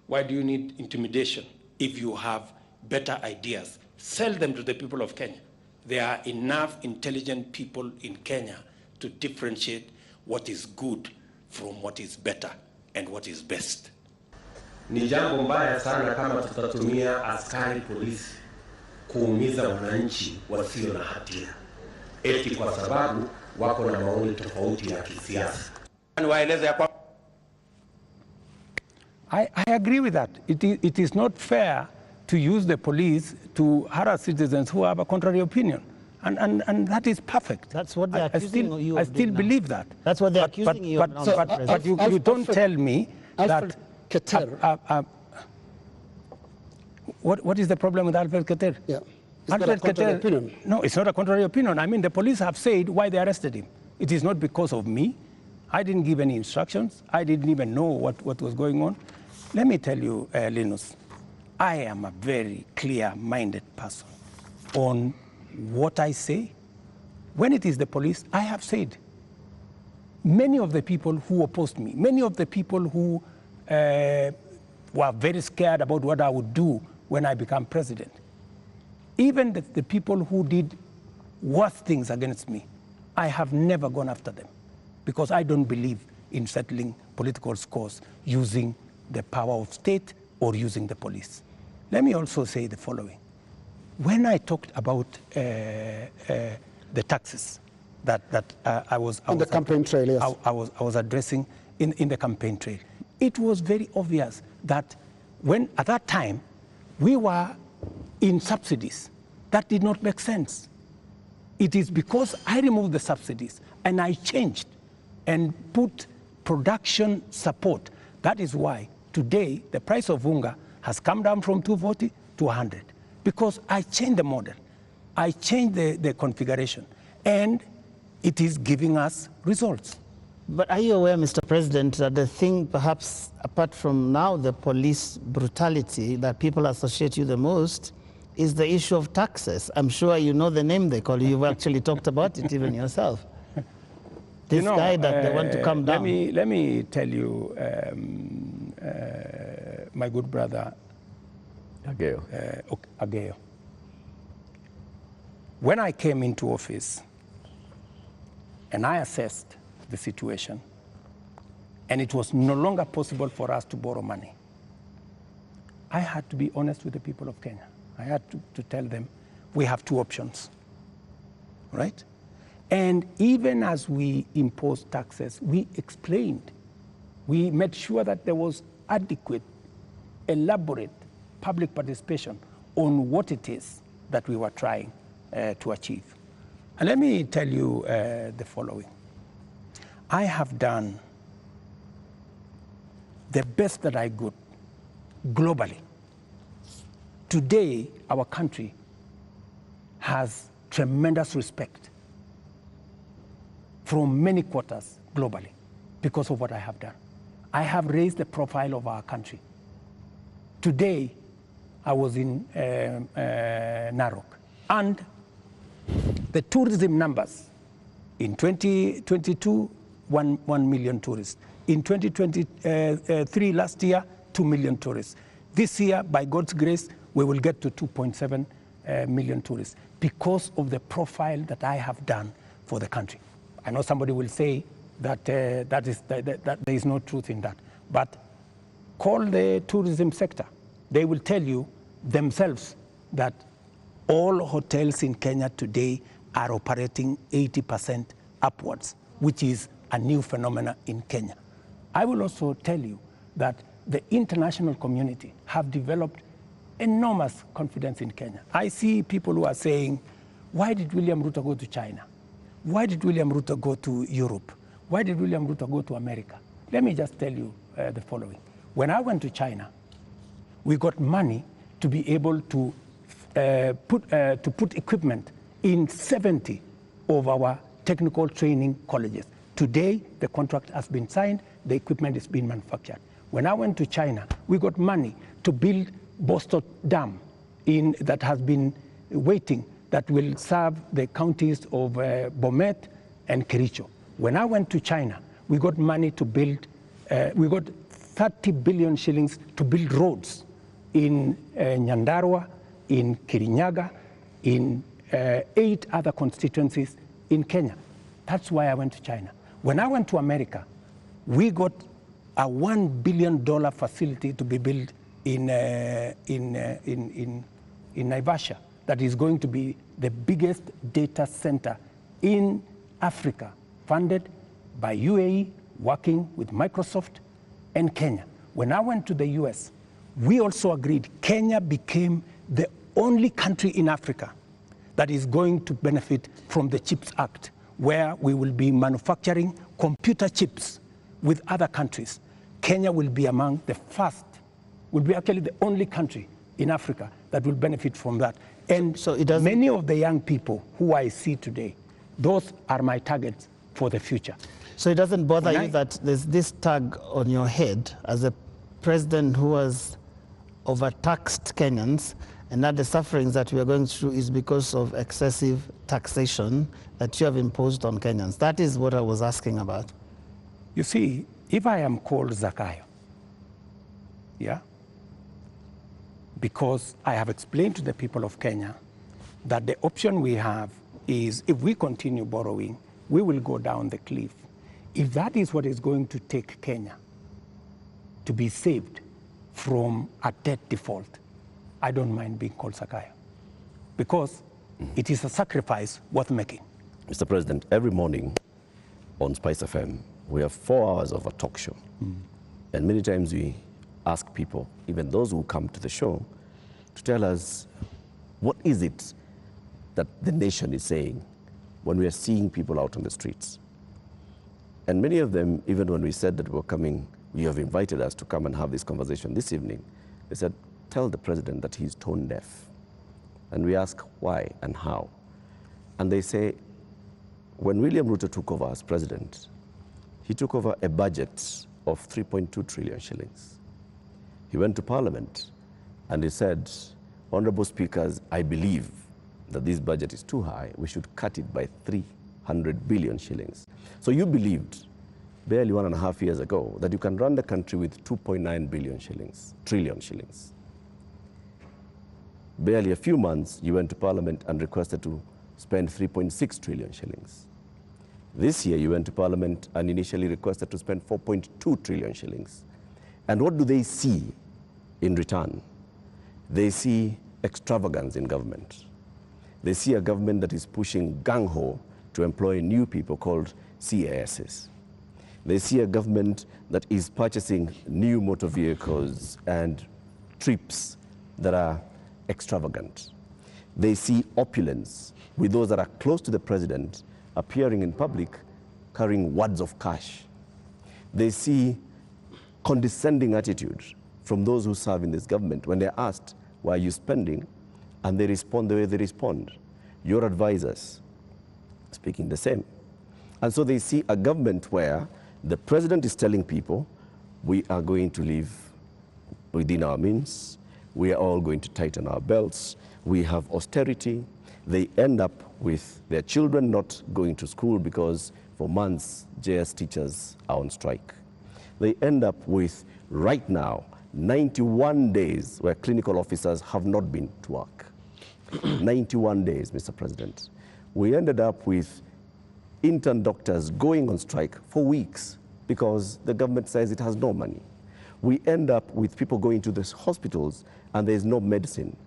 Why do you need intimidation? If you have better ideas, sell them to the people of Kenya. There are enough intelligent people in Kenya to differentiate what is good from what is better and what is best. Ni jambo mbaya sana kama tutatumia askari polisi kuumiza wananchi wasio na hatia eti kwa sababu wako na maoni tofauti ya kisiasa. I agree with that. It is not fair to use the police to harass citizens who have a contrary opinion. And that is perfect. That's what they're accusing you of. I still believe that. That's what they're accusing you of. But you don't tell me that... What is the problem with Alfred Keter? Yeah. Is that a contrary opinion? No, it's not a contrary opinion. I mean, the police have said why they arrested him. It is not because of me. I didn't give any instructions. I didn't even know what was going on. Let me tell you, Linus, I am a very clear-minded person on what I say. When it is the police, I have said, many of the people who opposed me, many of the people who were very scared about what I would do when I become president, even the people who did worse things against me, I have never gone after them because I don't believe in settling political scores using the power of state or using the police. Let me also say the following. When I talked about the taxes that I was on the campaign trail, yes. I was addressing in the campaign trail, it was very obvious that when at that time we were in subsidies, that did not make sense. It is because I removed the subsidies and I changed and put production support. That is why today the price of unga has come down from 240 to 100, because I changed the model. I changed the configuration, and it is giving us results. But are you aware, Mr. President, that the thing, perhaps apart from now the police brutality that people associate you the most, is the issue of taxes? I'm sure you know the name they call you. You've actually talked about it even yourself. This guy that they want to come down. Let me tell you, my good brother, Ageo. When I came into office and I assessed the situation, and it was no longer possible for us to borrow money, I had to be honest with the people of Kenya. I had to tell them we have two options, right? And even as we imposed taxes, we explained, we made sure that there was adequate, elaborate public participation on what it is that we were trying to achieve. And let me tell you the following. I have done the best that I could globally. Today, our country has tremendous respect from many quarters globally because of what I have done. I have raised the profile of our country. Today, I was in Narok, and the tourism numbers in 2022, 1 million tourists. In 2023, last year, 2 million tourists. This year, by God's grace, we will get to 2.7 million tourists because of the profile that I have done for the country. I know somebody will say that, that there is no truth in that, but call the tourism sector. They will tell you themselves that all hotels in Kenya today are operating 80% upwards, which is a new phenomenon in Kenya. I will also tell you that the international community have developed enormous confidence in Kenya. I see people who are saying, why did William Ruto go to China? Why did William Ruto go to Europe? Why did William Ruto go to America? Let me just tell you the following. When I went to China, we got money to be able to put equipment in 70 of our technical training colleges. Today, the contract has been signed, the equipment is being manufactured. When I went to China, we got money to build Bostock Dam that has been waiting, that will serve the counties of Bomet and Kericho. When I went to China, We got money to build, we got 30 billion shillings to build roads in Nyandarua, in Kirinyaga, in 8 other constituencies in Kenya. That's why I went to China. When I went to America, we got a $1 billion facility to be built in Naivasha that is going to be the biggest data center in Africa, funded by UAE, working with Microsoft and Kenya. When I went to the US, we also agreed Kenya became the only country in Africa that is going to benefit from the CHIPS Act, where we will be manufacturing computer chips with other countries. Kenya will be among the first, will be actually the only country in Africa that will benefit from that. And so many of the young people who I see today, those are my targets for the future. So it doesn't bother you that there's this tag on your head as a president who has overtaxed Kenyans, and that the sufferings that we are going through is because of excessive taxation that you have imposed on Kenyans? That is what I was asking about. You see, if I am called Zakayo, yeah, because I have explained to the people of Kenya that the option we have is if we continue borrowing, we will go down the cliff. If that is what is going to take Kenya to be saved from a debt default, I don't mind being called Zakayo, because it is a sacrifice worth making. Mr. President, every morning on Spice FM, we have 4 hours of a talk show. And many times we ask people, even those who come to the show, to tell us what is it that the nation is saying when we are seeing people out on the streets. And many of them, even when we said that we were coming, you have invited us to come and have this conversation this evening, they said, tell the president that he's tone deaf. And we ask why and how. And they say, when William Ruto took over as president, he took over a budget of 3.2 trillion shillings. He went to Parliament and he said, Honorable Speakers, I believe that this budget is too high. We should cut it by 300 billion shillings. So you believed barely 1.5 years ago that you can run the country with 2.9 billion shillings, trillion shillings. Barely a few months, you went to Parliament and requested to spend 3.6 trillion shillings. This year, you went to Parliament and initially requested to spend 4.2 trillion shillings. And what do they see in return? They see extravagance in government. They see a government that is pushing gung-ho to employ new people called CASs. They see a government that is purchasing new motor vehicles and trips that are extravagant. They see opulence with those that are close to the president appearing in public carrying wads of cash. They see condescending attitude from those who serve in this government when they're asked, why are you spending? And they respond the way they respond. Your advisors speaking the same. And so they see a government where the president is telling people, we are going to live within our means. We are all going to tighten our belts. We have austerity. They end up with their children not going to school because for months, JS teachers are on strike. They end up with, right now, 91 days where clinical officers have not been to work. 91 days, Mr. President. We ended up with intern doctors going on strike for weeks because the government says it has no money. We end up with people going to the hospitals and there's no medicine.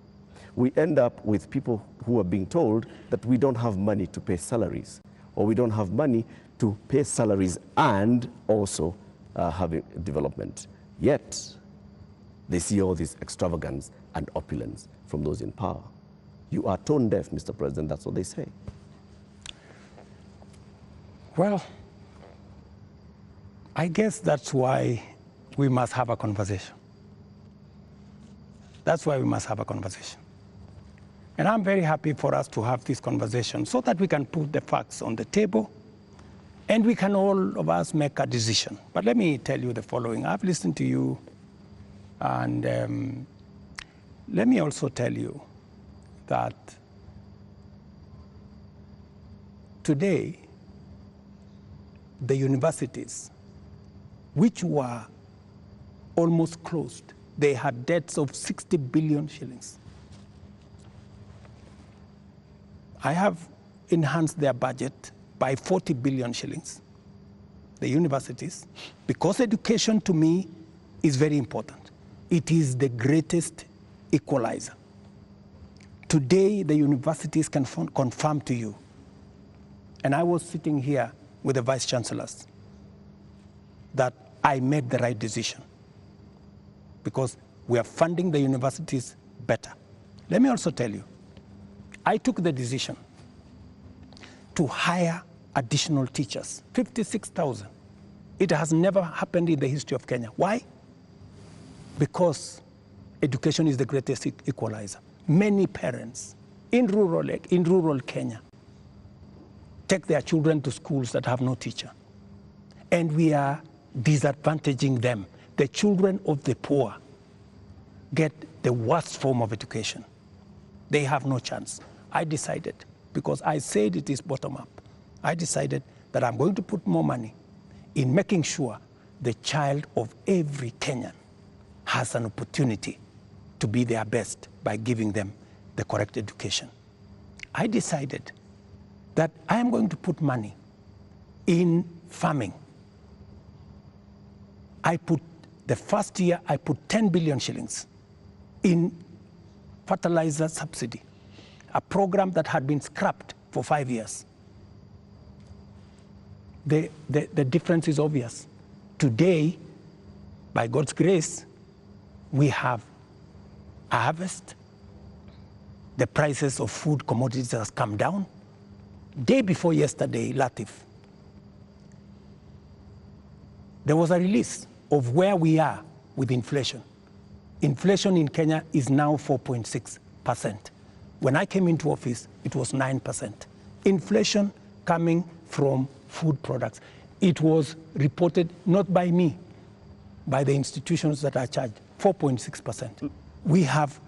We end up with people who are being told that we don't have money to pay salaries, or we don't have money to pay salaries and also having development. Yet, they see all this extravagance and opulence from those in power. You are tone deaf, Mr. President, that's what they say. Well, I guess that's why we must have a conversation. That's why we must have a conversation. And I'm very happy for us to have this conversation so that we can put the facts on the table and we can all of us make a decision. But let me tell you the following. I've listened to you, and let me also tell you that today the universities, which were almost closed, they had debts of 60 billion shillings. I have enhanced their budget by 40 billion shillings, the universities, because education to me is very important. It is the greatest equalizer. Today, the universities can confirm to you, and I was sitting here with the vice chancellors, that I made the right decision because we are funding the universities better. Let me also tell you, I took the decision to hire additional teachers, 56,000. It has never happened in the history of Kenya. Why? Because education is the greatest equalizer. Many parents in rural Kenya take their children to schools that have no teacher. And we are disadvantaging them. The children of the poor get the worst form of education. They have no chance. I decided, because I said it is bottom up, I decided that I'm going to put more money in making sure the child of every Kenyan has an opportunity to be their best by giving them the correct education. I decided that I am going to put money in farming. The first year, I put 10 billion shillings in fertilizer subsidy, a program that had been scrapped for 5 years. The difference is obvious. Today, by God's grace, we have a harvest. The prices of food commodities has come down. Day before yesterday, Latif, there was a release of where we are with inflation. Inflation in Kenya is now 4.6%. When I came into office, it was 9%. Inflation coming from food products. It was reported not by me, by the institutions that are charged, 4.6%. We have,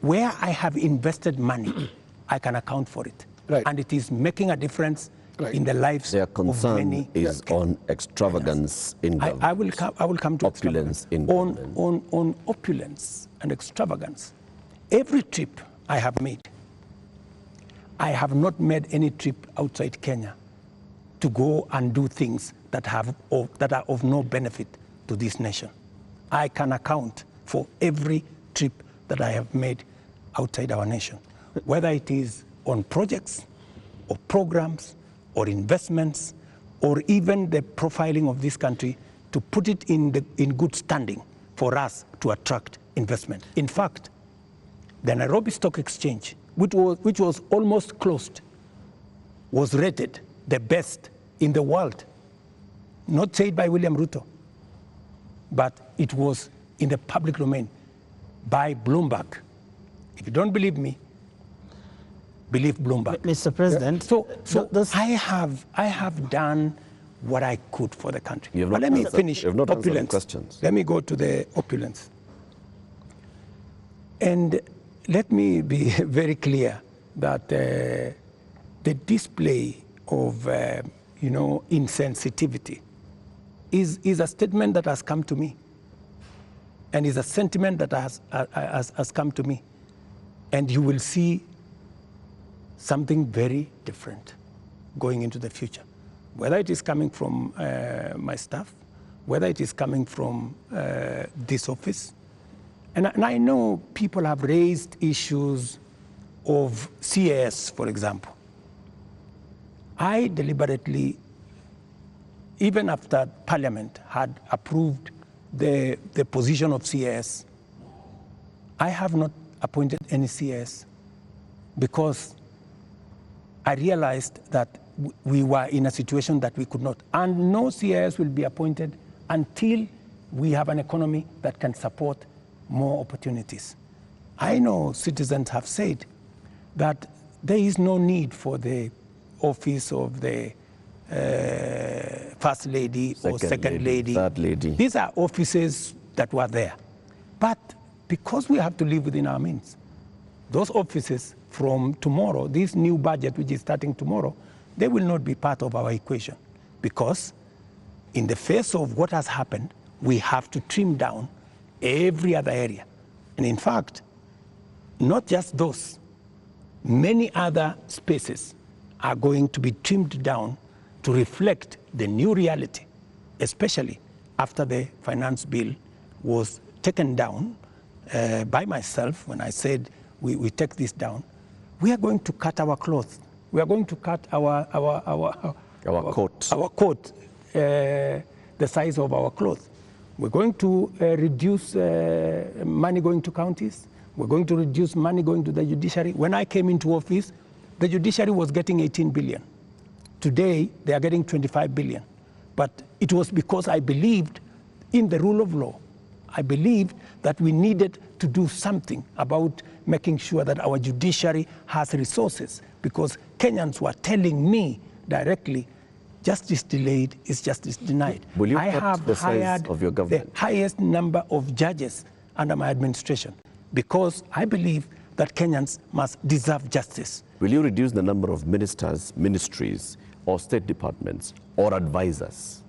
where I have invested money, I can account for it. Right. And it is making a difference in the lives Their of concern many. is on extravagance in government. I will come to opulence in on opulence and extravagance. Every trip I have made, I have not made any trip outside Kenya to go and do things that are of no benefit to this nation. I can account for every trip that I have made outside our nation, whether it is on projects or programs or investments or even the profiling of this country to put it in good standing for us to attract investment. In fact, the Nairobi Stock Exchange, which was almost closed, was rated the best in the world. Not said by William Ruto, but it was in the public domain by Bloomberg. If you don't believe me, believe Bloomberg. Mr. President, So I have done what I could for the country. But let me finish opulence. Let me go to the opulence. And let me be very clear that the display of insensitivity is a statement that has come to me, and is a sentiment that has come to me, and you will see something very different going into the future, whether it is coming from my staff, whether it is coming from this office. And I know people have raised issues of CAS, for example. I deliberately, even after Parliament had approved the position of CAS, I have not appointed any CAS because I realized that we were in a situation that we could not. And no CAS will be appointed until we have an economy that can support more opportunities. I know citizens have said that there is no need for the office of the First Lady or Second Lady. Third Lady. These are offices that were there. But because we have to live within our means, those offices from tomorrow, this new budget which is starting tomorrow, they will not be part of our equation, because in the face of what has happened, we have to trim down every other area. And in fact, not just those, many other spaces are going to be trimmed down to reflect the new reality, especially after the finance bill was taken down by myself. When I said we take this down, we are going to cut our cloth. We are going to cut our coat, the size of our cloth. We're going to reduce money going to counties. We're going to reduce money going to the judiciary. When I came into office, the judiciary was getting 18 billion. Today, they are getting 25 billion. But it was because I believed in the rule of law. I believed that we needed to do something about making sure that our judiciary has resources, because Kenyans were telling me directly, justice delayed is justice denied. Will you I cut have the size hired of your government? The highest number of judges under my administration, because I believe that Kenyans must deserve justice. Will you reduce the number of ministers, ministries, or state departments, or advisors?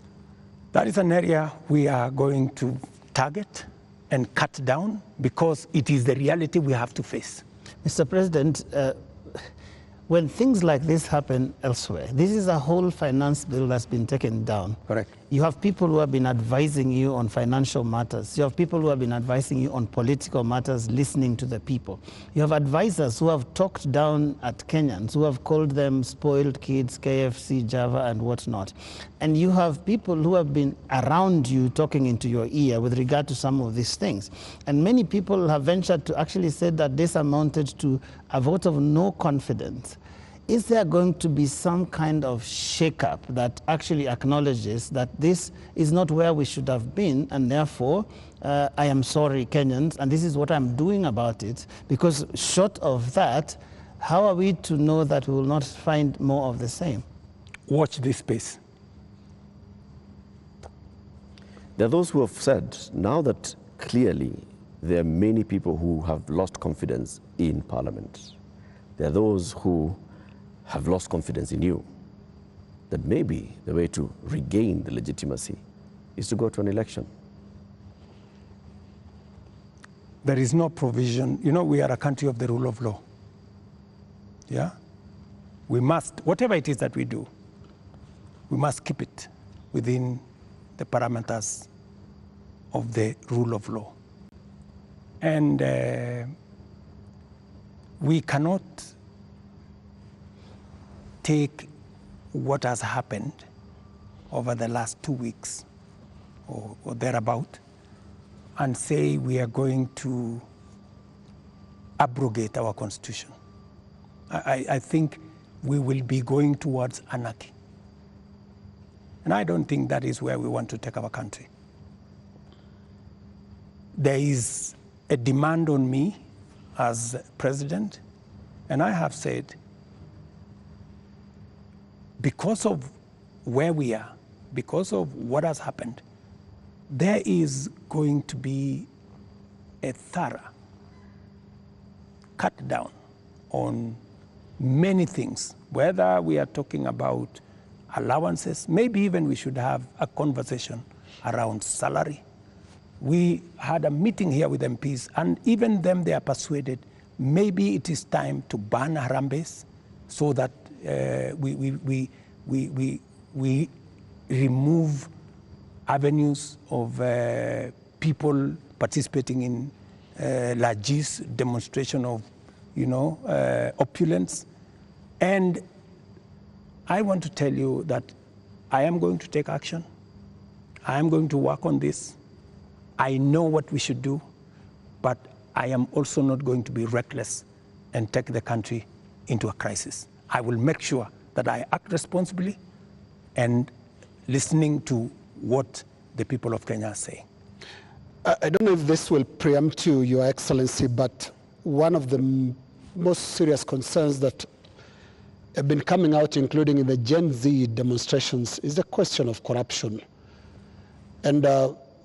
That is an area we are going to target and cut down, because it is the reality we have to face. Mr. President, when things like this happen elsewhere, this is a whole finance bill that's been taken down. Correct. You have people who have been advising you on financial matters. You have people who have been advising you on political matters, listening to the people. You have advisors who have talked down at Kenyans, who have called them spoiled kids, KFC, Java, and whatnot. And you have people who have been around you talking into your ear with regard to some of these things. And many people have ventured to actually say that this amounted to a vote of no confidence. Is there going to be some kind of shakeup that actually acknowledges that this is not where we should have been, and therefore, I am sorry, Kenyans, and this is what I'm doing about it? Because short of that, how are we to know that we will not find more of the same? Watch this space. There are those who have said, now that clearly there are many people who have lost confidence in Parliament, there are those who have lost confidence in you, that maybe the way to regain the legitimacy is to go to an election. There is no provision. You know, we are a country of the rule of law. Yeah? We must, whatever it is that we do, we must keep it within the parameters of the rule of law. And we cannot take what has happened over the last 2 weeks or thereabout and say we are going to abrogate our constitution. I think we will be going towards anarchy. And I don't think that is where we want to take our country. There is a demand on me as president, and I have said, because of where we are, because of what has happened, there is going to be a thorough cut down on many things, whether we are talking about allowances, maybe even we should have a conversation around salary. We had a meeting here with MPs, and even them, they are persuaded maybe it is time to ban Harambes so that we remove avenues of people participating in largesse, demonstration of, opulence. And I want to tell you that I am going to take action. I am going to work on this. I know what we should do, but I am also not going to be reckless and take the country into a crisis. I will make sure that I act responsibly and listening to what the people of Kenya are saying. I don't know if this will preempt you, Your Excellency, but one of the most serious concerns that have been coming out, including in the Gen Z demonstrations, is the question of corruption. And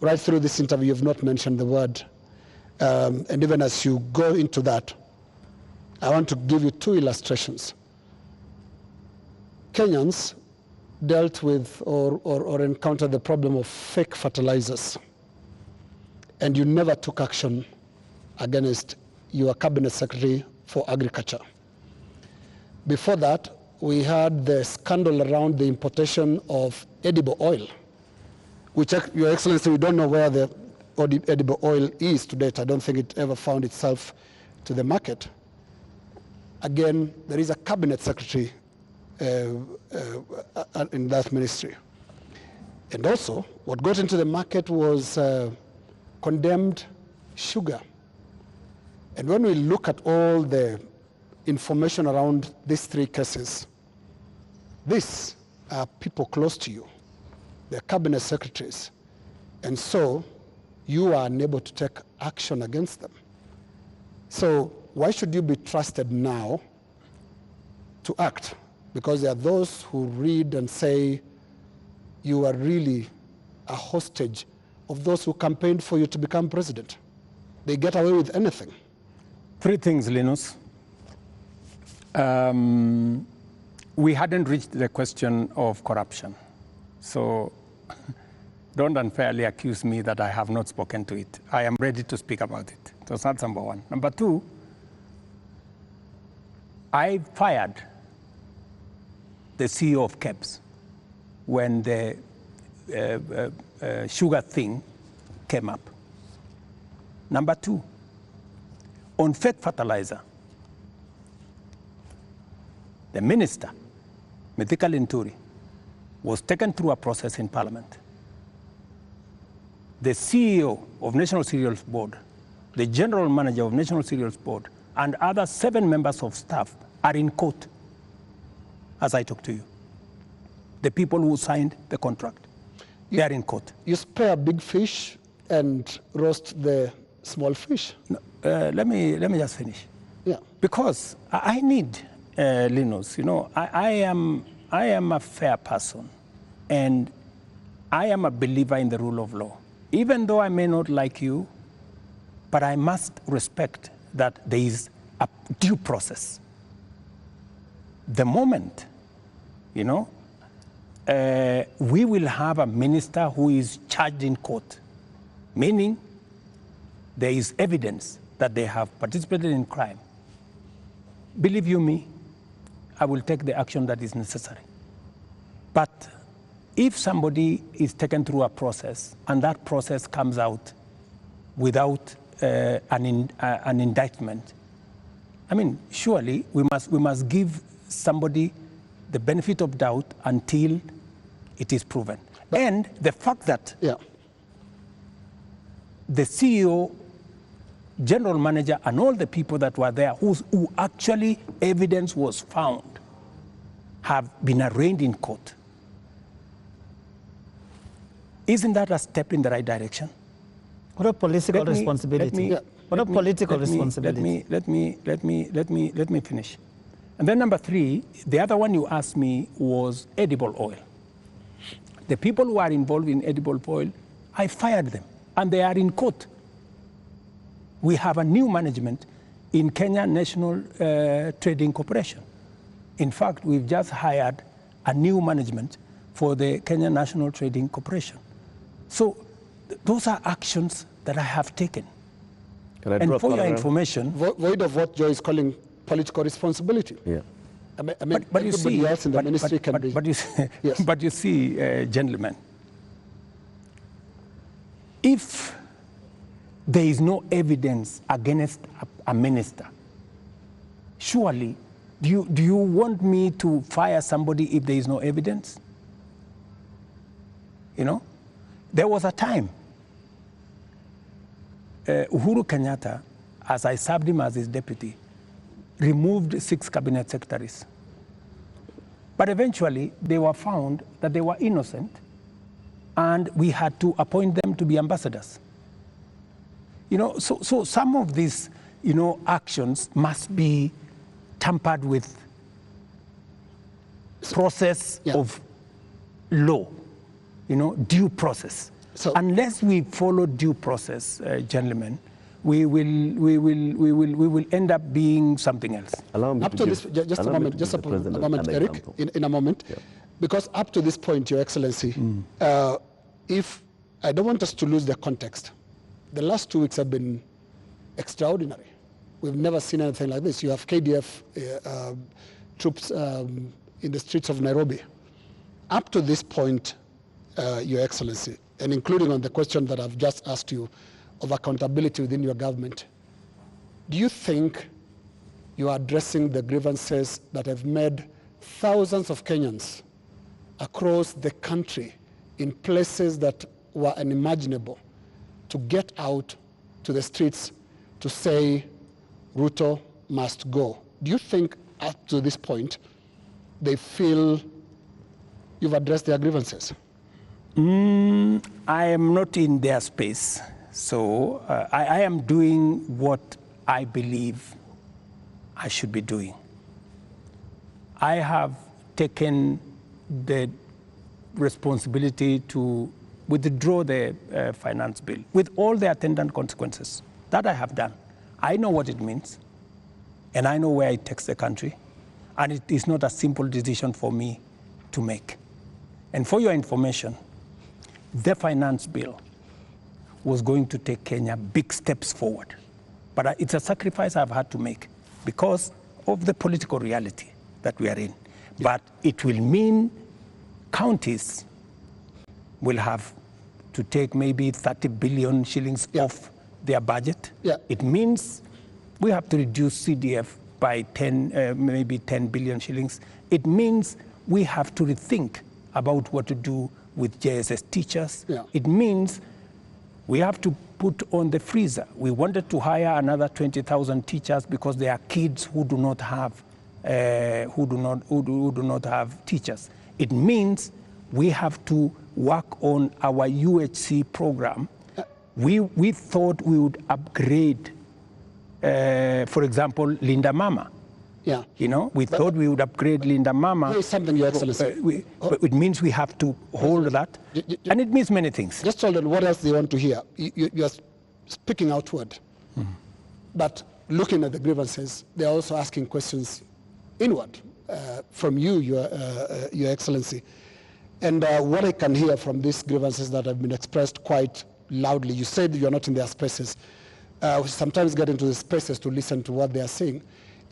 right through this interview, you've not mentioned the word. And even as you go into that, I want to give you two illustrations. Kenyans dealt with or encountered the problem of fake fertilizers, and you never took action against your cabinet secretary for agriculture. Before that, we had the scandal around the importation of edible oil, which, Your Excellency, we don't know where the edible oil is to date. I don't think it ever found itself to the market. Again, there is a cabinet secretary in that ministry. And also, what got into the market was condemned sugar. And when we look at all the information around these three cases, these are people close to you. They're cabinet secretaries. And so you are unable to take action against them. So why should you be trusted now to act? Because there are those who read and say you are really a hostage of those who campaigned for you to become president. They get away with anything. Three things, Linus. We hadn't reached the question of corruption. So don't unfairly accuse me that I have not spoken to it. I am ready to speak about it. So that's number one. Number two, I fired the CEO of KEBS when the sugar thing came up. Number two, on fake fertilizer, the minister, Mithika Linturi, was taken through a process in Parliament. The CEO of National Cereals Board, the general manager of National Cereals Board, and other 7 members of staff are in court as I talk to you. The people who signed the contract, they are in court. You spare big fish and roast the small fish. No, let me just finish. Yeah. Because I need, Linus, you know, I am a fair person, and I am a believer in the rule of law. Even though I may not like you, but I must respect that there is a due process. The moment, you know, we will have a minister who is charged in court, meaning there is evidence that they have participated in crime. Believe you me, I will take the action that is necessary. But if somebody is taken through a process and that process comes out without an indictment, I mean, surely we must give somebody the benefit of doubt until it is proven. And the fact that the CEO, general manager, and all the people that were there who actually evidence was found have been arraigned in court. Isn't that a step in the right direction? What a political responsibility. What a political responsibility. Let me finish. And then number 3, the other one you asked me was edible oil. The people who are involved in edible oil, I fired them, and they are in court. We have a new management in Kenya National Trading Corporation. In fact, we've just hired a new management for the Kenya National Trading Corporation. So those are actions that I have taken. And for your information... Void of what Joe is calling political responsibility. Yeah. I mean, but you see, else in the ministry can be... But you see, yes. But you see, gentlemen, if there is no evidence against a minister, surely, do you want me to fire somebody if there is no evidence? You know, there was a time, Uhuru Kenyatta, as I served him as his deputy, removed 6 cabinet secretaries. But eventually, they were found that they were innocent, and we had to appoint them to be ambassadors. You know, so some of these, you know, actions must be tampered with process of law, you know, due process. So unless we follow due process, gentlemen, we will end up being something else. Allow me Up to this, just a moment, Eric, in a moment, yeah. Because up to this point, Your Excellency, if I don't want us to lose the context, the last 2 weeks have been extraordinary. We've never seen anything like this. You have KDF troops in the streets of Nairobi. Up to this point, Your Excellency, and including on the question that I've just asked you of accountability within your government, do you think you are addressing the grievances that have made thousands of Kenyans across the country in places that were unimaginable to get out to the streets to say Ruto must go? Do you think up to this point they feel you've addressed their grievances? I am not in their space. So I am doing what I believe I should be doing. I have taken the responsibility to withdraw the finance bill with all the attendant consequences. That I have done. I know what it means, and I know where it takes the country, and it is not a simple decision for me to make. And for your information, the finance bill was going to take Kenya big steps forward. But it's a sacrifice I've had to make because of the political reality that we are in. But it will mean counties will have to take maybe 30 billion shillings off their budget. It means we have to reduce CDF by maybe 10 billion shillings. It means we have to rethink about what to do with JSS teachers. It means we have to put on the freezer. We wanted to hire another 20,000 teachers because there are kids who do not have teachers. It means we have to work on our UHC program. We thought we would upgrade, for example, Linda Mama. You know, we thought we would upgrade Linda Mama. There is something, Your Excellency. But it means we have to hold that, and it means many things. Just hold on, what else do you want to hear? You are speaking outward, but looking at the grievances, they are also asking questions inward from you, Your Excellency. And what I can hear from these grievances that have been expressed quite loudly, you said you are not in their spaces. We sometimes get into the spaces to listen to what they are saying.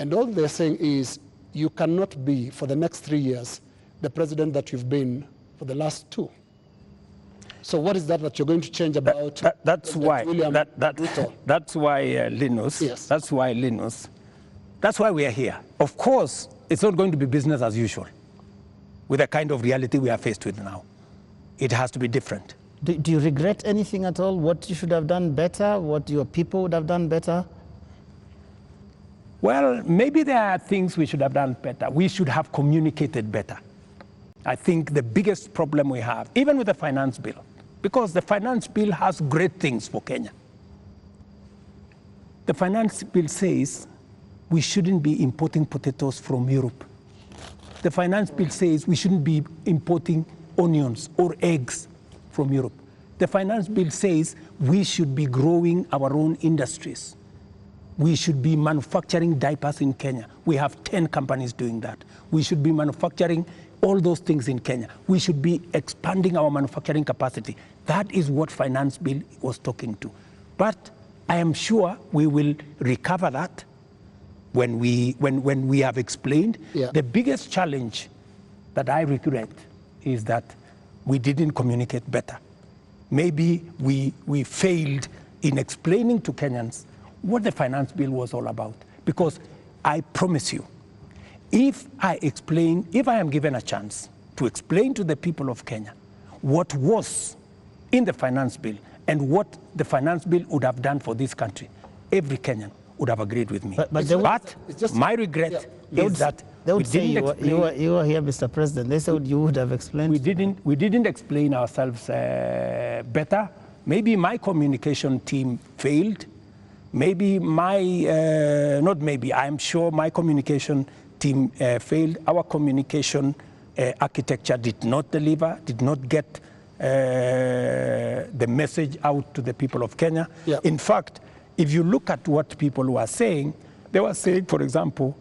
And all they're saying is, you cannot be, for the next 3 years, the president that you've been for the last 2. So what is that you're going to change about? That's why Linus. Yes. That's why Linus. That's why we are here. Of course, it's not going to be business as usual with the kind of reality we are faced with now. It has to be different. Do you regret anything at all? What you should have done better? What your people would have done better? Well, maybe there are things we should have done better. We should have communicated better. I think the biggest problem we have, even with the finance bill, because the finance bill has great things for Kenya. The finance bill says we shouldn't be importing potatoes from Europe. The finance bill says we shouldn't be importing onions or eggs from Europe. The finance bill says we should be growing our own industries. We should be manufacturing diapers in Kenya. We have 10 companies doing that. We should be manufacturing all those things in Kenya. We should be expanding our manufacturing capacity. That is what finance bill was talking to. But I am sure we will recover that when we have explained. The biggest challenge that I regret is that we didn't communicate better. Maybe we failed in explaining to Kenyans what the finance bill was all about. Because I promise you, if I am given a chance to explain to the people of Kenya what was in the finance bill and what the finance bill would have done for this country, every Kenyan would have agreed with me. But my regret is that they would say you were here, Mr. President. They said you would have explained. We didn't explain ourselves better. Maybe my communication team failed. Maybe I'm sure my communication team failed. Our communication architecture did not deliver, did not get the message out to the people of Kenya. In fact, if you look at what people were saying, they were saying, for example,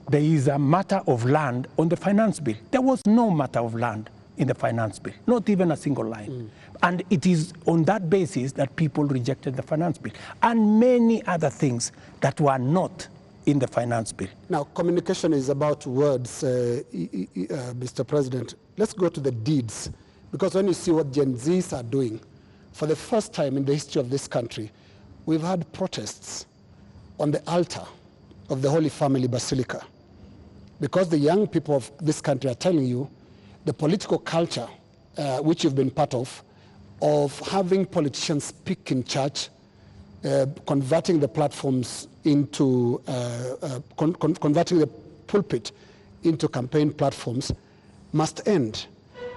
there is a matter of land on the finance bill. There was no matter of land in the finance bill, not even a single line. And it is on that basis that people rejected the finance bill and many other things that were not in the finance bill. Now, communication is about words, Mr. President. Let's go to the deeds, because when you see what Gen Zs are doing, for the first time in the history of this country, we've had protests on the altar of the Holy Family Basilica, because the young people of this country are telling you the political culture, which you've been part of having politicians speak in church, converting the platforms into, converting the pulpit into campaign platforms, must end.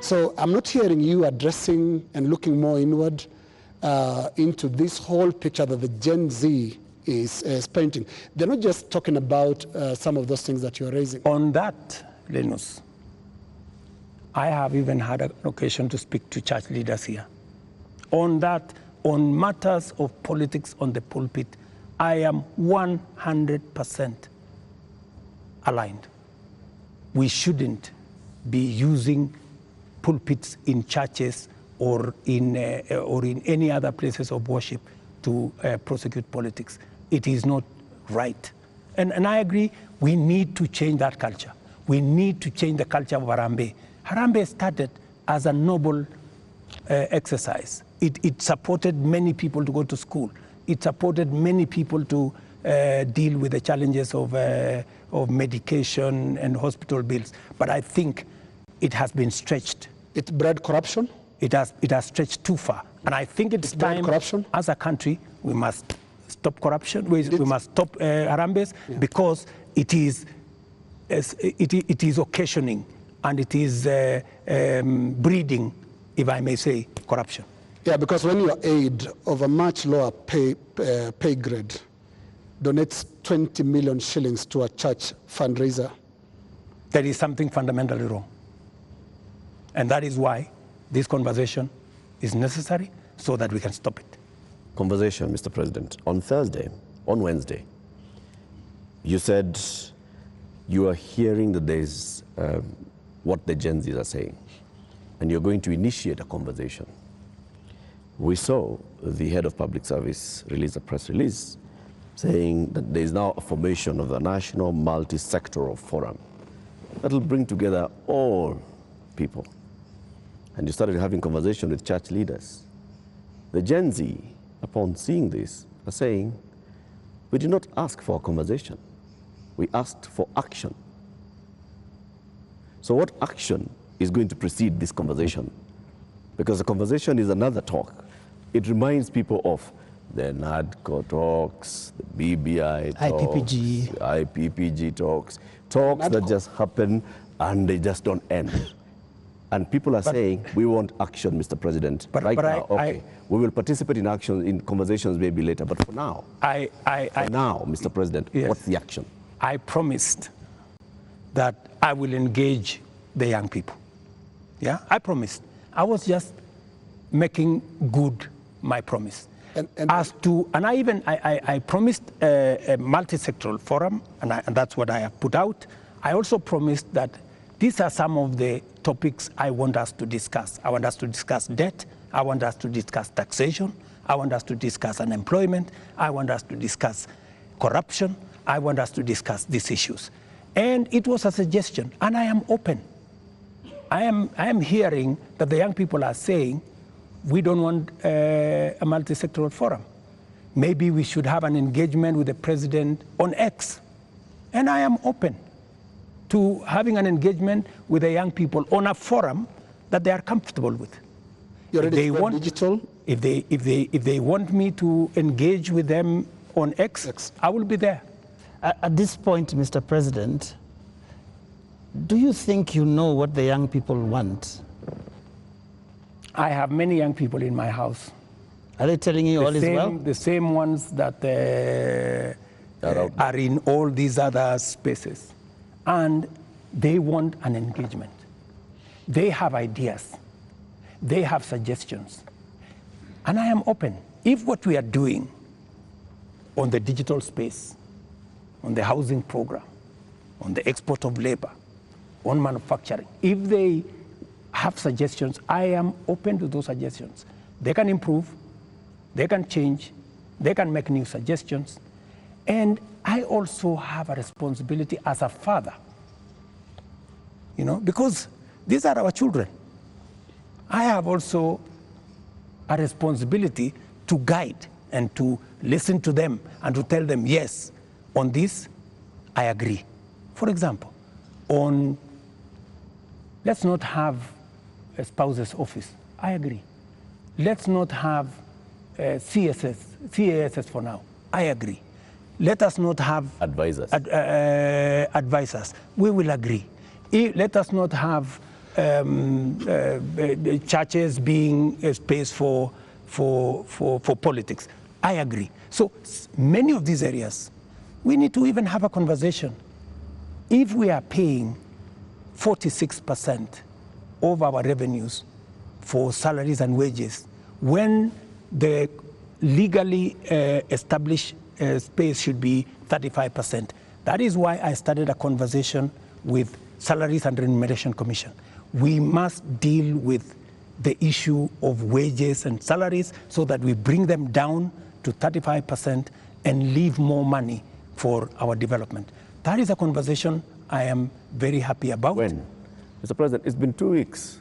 So I'm not hearing you addressing and looking more inward into this whole picture that the Gen Z is painting. They're not just talking about some of those things that you're raising. On that, Linus, I have even had an occasion to speak to church leaders here. On that, on matters of politics on the pulpit, I am 100% aligned. We shouldn't be using pulpits in churches or in any other places of worship to prosecute politics. It is not right. And I agree, we need to change that culture. We need to change the culture of Harambee. Harambee started as a noble exercise. It supported many people to go to school. It supported many people to deal with the challenges of medication and hospital bills. But I think it has been stretched. It bred corruption? It has stretched too far. And I think it's time, corruption? as a country, we must stop corruption. We must stop Harambees, because it is occasioning and it is breeding, if I may say, corruption. Yeah, because when your aide of a much lower pay grade donates 20 million shillings to a church fundraiser, there is something fundamentally wrong. And that is why this conversation is necessary, so that we can stop it. Conversation, Mr. President. On Wednesday, you said you are hearing that there's what the Gen Zs are saying, and you're going to initiate a conversation. We saw the head of public service release a press release saying that there is now a formation of the National Multi-Sectoral Forum that will bring together all people. And you started having conversation with church leaders. The Gen Z, upon seeing this, are saying, we did not ask for a conversation. We asked for action. So what action is going to precede this conversation? Because the conversation is another talk. It reminds people of the NADCO talks, the BBI talks, IPPG talks that just happen and they just don't end. And people are saying, we want action, Mr. President, right now. Okay, we will participate in action, in conversations maybe later, but for now, now, Mr. President, yes, what's the action? I promised that I will engage the young people. Yeah, I promised. I was just making good my promise. And I promised a multi-sectoral forum, and that's what I have put out. I also promised that these are some of the topics I want us to discuss. I want us to discuss debt. I want us to discuss taxation. I want us to discuss unemployment. I want us to discuss corruption. I want us to discuss these issues. And it was a suggestion, and I am open. I am hearing that the young people are saying, we don't want a multi-sectoral forum. Maybe we should have an engagement with the president on X. And I am open to having an engagement with the young people on a forum that they are comfortable with. You're ready to go digital? If they want me to engage with them on X, I will be there. At this point, Mr. President, do you think you know what the young people want? I have many young people in my house. Are they telling you all is well? The same ones that are in all these other spaces. And they want an engagement. They have ideas. They have suggestions. And I am open. If what we are doing on the digital space, on the housing program, on the export of labor, on manufacturing. If they have suggestions, I am open to those suggestions. They can improve, they can change, they can make new suggestions. And I also have a responsibility as a father, you know, because these are our children. I have also a responsibility to guide and to listen to them and to tell them, yes, on this, I agree. For example, on let's not have a spouse's office. I agree. Let's not have CASS for now. I agree. Let us not have advisors. Advisors. We will agree. Let us not have churches being a space for politics. I agree. So many of these areas, we need to even have a conversation. If we are paying 46% of our revenues for salaries and wages, when the legally established space should be 35%. That is why I started a conversation with Salaries and Remuneration Commission. We must deal with the issue of wages and salaries so that we bring them down to 35% and leave more money for our development. That is a conversation I am very happy about. When? Mr. President, it's been 2 weeks.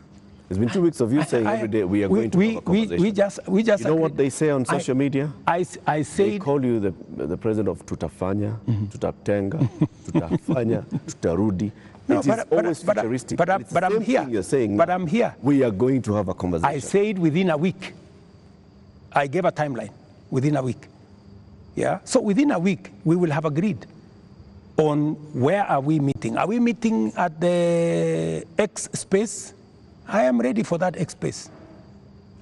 It's been 2 weeks of you saying every day we are going to have a conversation. We just you know what they say on social media? I say they call you the president of tutafanya, tutatenga, tutafanya, tutarudi. No, it is always futuristic. But I'm here. You're saying but I'm here. We are going to have a conversation. I said within a week. I gave a timeline. Within a week. Yeah. So within a week we will have agreed on where are we meeting. Are we meeting at the X space? I am ready for that X space.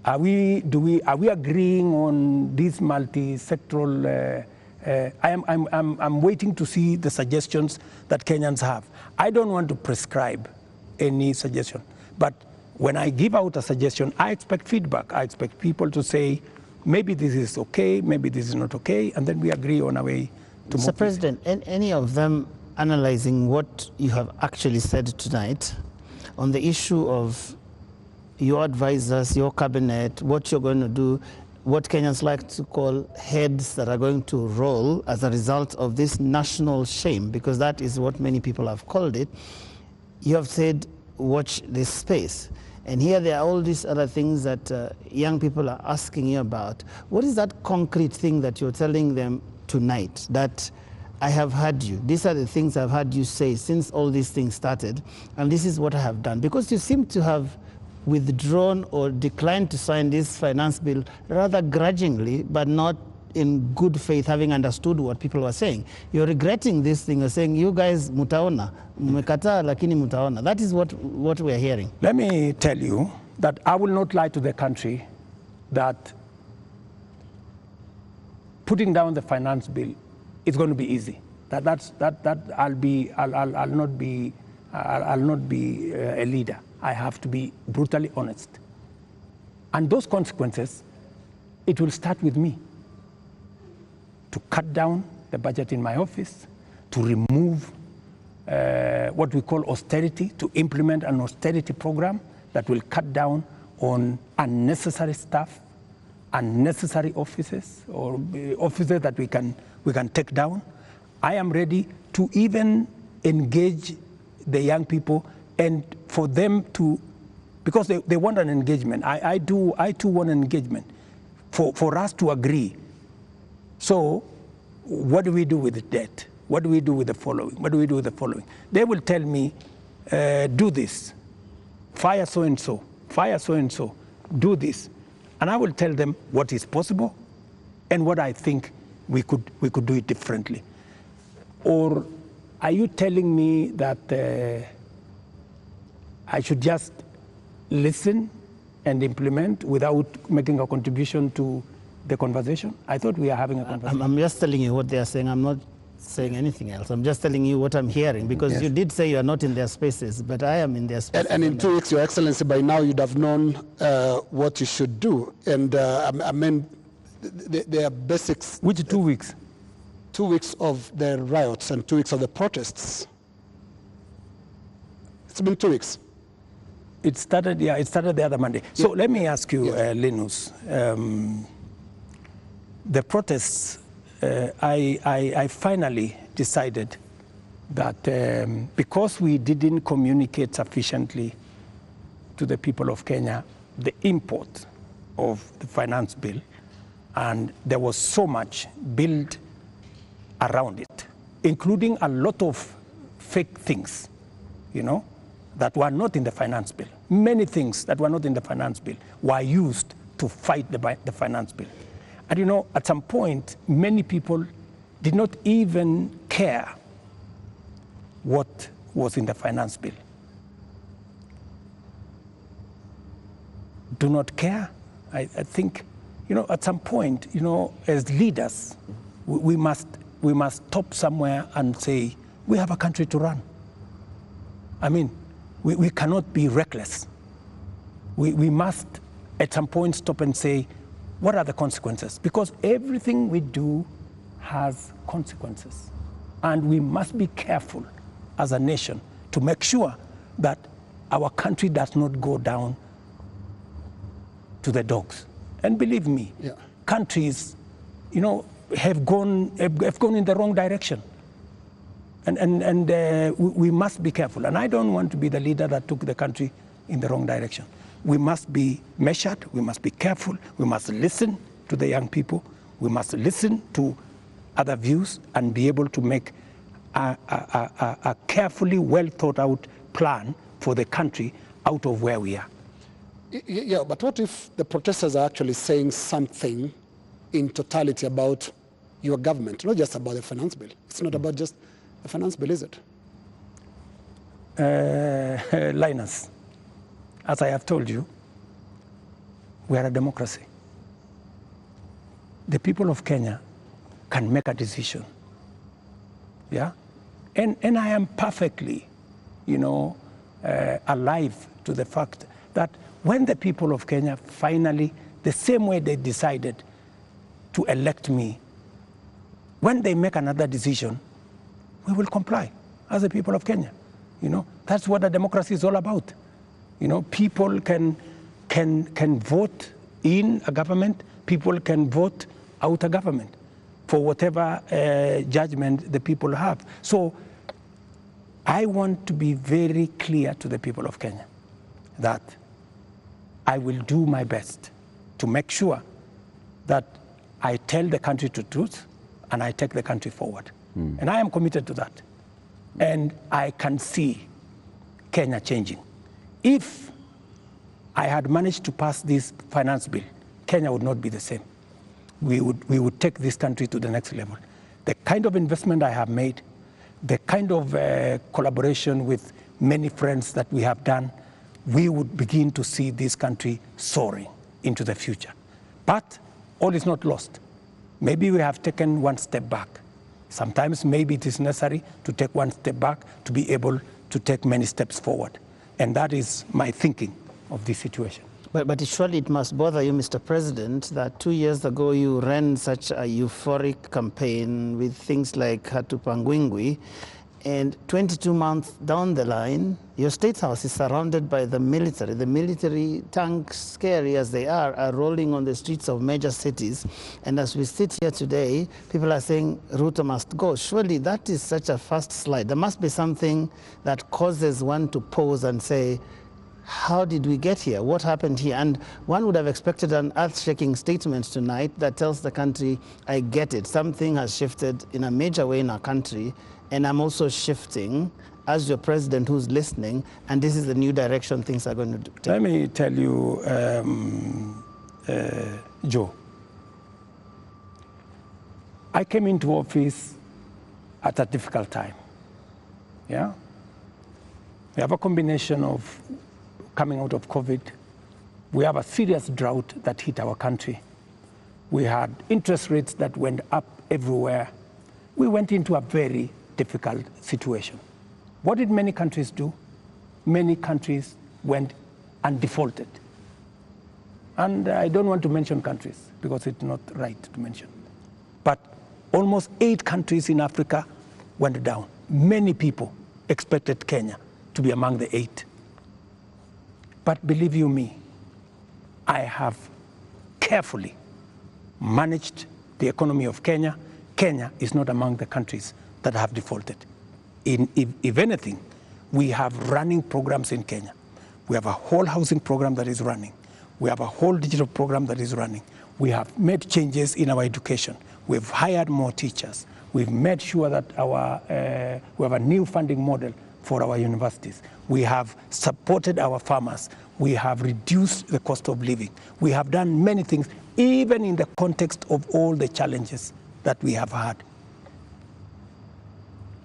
Are we agreeing on this multi-sectoral? I'm waiting to see the suggestions that Kenyans have. I don't want to prescribe any suggestion, but when I give out a suggestion, I expect feedback. I expect people to say, maybe this is okay, maybe this is not okay, and then we agree on a way to move. Mr. President, any of them analyzing what you have actually said tonight on the issue of your advisors, your cabinet, what you're going to do, what Kenyans like to call heads that are going to roll as a result of this national shame, because that is what many people have called it. You have said, watch this space. And here there are all these other things that young people are asking you about. What is that concrete thing that you're telling them tonight that I have heard you? These are the things I've heard you say since all these things started, and this is what I have done. Because you seem to have withdrawn or declined to sign this finance bill rather grudgingly, but not in good faith, having understood what people were saying. You're regretting this thing. You're saying, you guys mutaona, mmekataa lakini mutaona. That is what we're hearing. Let me tell you that I will not lie to the country that putting down the finance bill is going to be easy. I'll not be a leader. I have to be brutally honest. And those consequences, it will start with me. To cut down the budget in my office, to remove what we call austerity, to implement an austerity program that will cut down on unnecessary stuff, unnecessary offices, or offices that we can take down. I am ready to even engage the young people and for them to, because they want an engagement. I too want an engagement for us to agree. So what do we do with the debt? What do we do with the following? What do we do with the following? They will tell me, do this, fire so-and-so, fire so-and-so, do this. And I will tell them what is possible and what I think we could do it differently. Or are you telling me that I should just listen and implement without making a contribution to the conversation? I thought we are having a conversation. I'm just telling you what they are saying. I'm not saying anything else. I'm just telling you what I'm hearing, because yes, you did say you are not in their spaces, but I am in their spaces. And in 2 weeks, Your Excellency, by now you'd have known what you should do. And I mean, there are basics. Which 2 weeks? 2 weeks of the riots and 2 weeks of the protests. It's been 2 weeks. It started the other Monday. So let me ask you, Linus, the protests, I finally decided that because we didn't communicate sufficiently to the people of Kenya the import of the finance bill, and there was so much built around it, including a lot of fake things, you know, that were not in the finance bill. Many things that were not in the finance bill were used to fight the finance bill. And you know, at some point, many people did not even care what was in the finance bill. Do not care. I think, you know, at some point, you know, as leaders, we must stop somewhere and say, we have a country to run. I mean, we cannot be reckless. We must, at some point, stop and say, what are the consequences? Because everything we do has consequences. And we must be careful as a nation to make sure that our country does not go down to the dogs. And believe me, countries, you know, have gone in the wrong direction. And we must be careful. And I don't want to be the leader that took the country in the wrong direction. We must be measured, we must be careful, we must listen to the young people, we must listen to other views and be able to make a carefully well thought out plan for the country out of where we are. Yeah, but what if the protesters are actually saying something in totality about your government, not just about the finance bill? It's not about just the finance bill, is it? Linus, as I have told you, we are a democracy. The people of Kenya can make a decision. Yeah? And I am perfectly, you know, alive to the fact that when the people of Kenya finally, the same way they decided to elect me, when they make another decision, we will comply as the people of Kenya. You know, that's what a democracy is all about. You know, people can vote in a government, people can vote out a government for whatever judgment the people have. So I want to be very clear to the people of Kenya that I will do my best to make sure that I tell the country the truth and I take the country forward. And I am committed to that. And I can see Kenya changing. If I had managed to pass this finance bill, Kenya would not be the same. We would take this country to the next level. The kind of investment I have made, the kind of collaboration with many friends that we have done, we would begin to see this country soaring into the future. But all is not lost. Maybe we have taken one step back. Sometimes maybe it is necessary to take one step back to be able to take many steps forward. And that is my thinking of this situation. But surely it must bother you, Mr. President, that 2 years ago you ran such a euphoric campaign with things like Hatupangwingwi, and 22 months down the line, your State House is surrounded by the military. The military tanks, scary as they are rolling on the streets of major cities. And as we sit here today, people are saying Ruto must go. Surely that is such a fast slide. There must be something that causes one to pause and say, how did we get here? What happened here? And one would have expected an earth-shaking statement tonight that tells the country, I get it. Something has shifted in a major way in our country, and I'm also shifting as your president who's listening, and this is the new direction things are going to take. Let me tell you, Joe, I came into office at a difficult time. Yeah? We have a combination of coming out of COVID. We have a serious drought that hit our country. We had interest rates that went up everywhere. We went into a very difficult situation. What did many countries do? Many countries went and defaulted. And I don't want to mention countries because it's not right to mention. But Almost 8 countries in Africa went down. Many people expected Kenya to be among the 8. But believe you me, I have carefully managed the economy of Kenya. Kenya is not among the countries that have defaulted. If anything, we have running programs in Kenya. We have a whole housing program that is running. We have a whole digital program that is running. We have made changes in our education. We've hired more teachers. We've made sure that we have a new funding model for our universities. We have supported our farmers. We have reduced the cost of living. We have done many things, even in the context of all the challenges that we have had.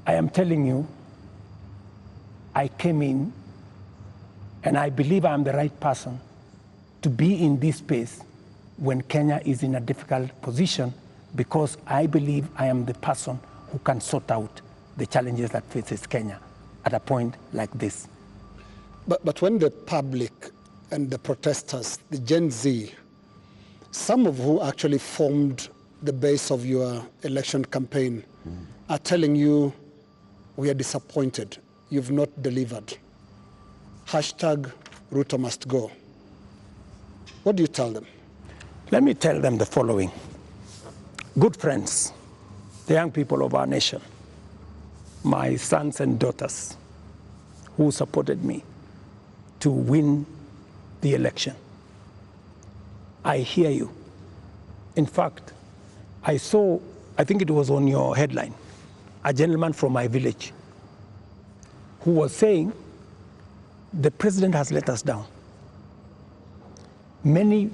I am telling you, I came in, and I believe I am the right person to be in this space when Kenya is in a difficult position, because I believe I am the person who can sort out the challenges that faces Kenya at a point like this. But when the public and the protesters, the Gen Z, some of who actually formed the base of your election campaign, are telling you, we are disappointed, you've not delivered. Hashtag Ruto must go. What do you tell them? Let me tell them the following. Good friends, the young people of our nation, my sons and daughters who supported me to win the election. I hear you. In fact, I saw, I think it was on your headline, a gentleman from my village who was saying, the president has let us down. Many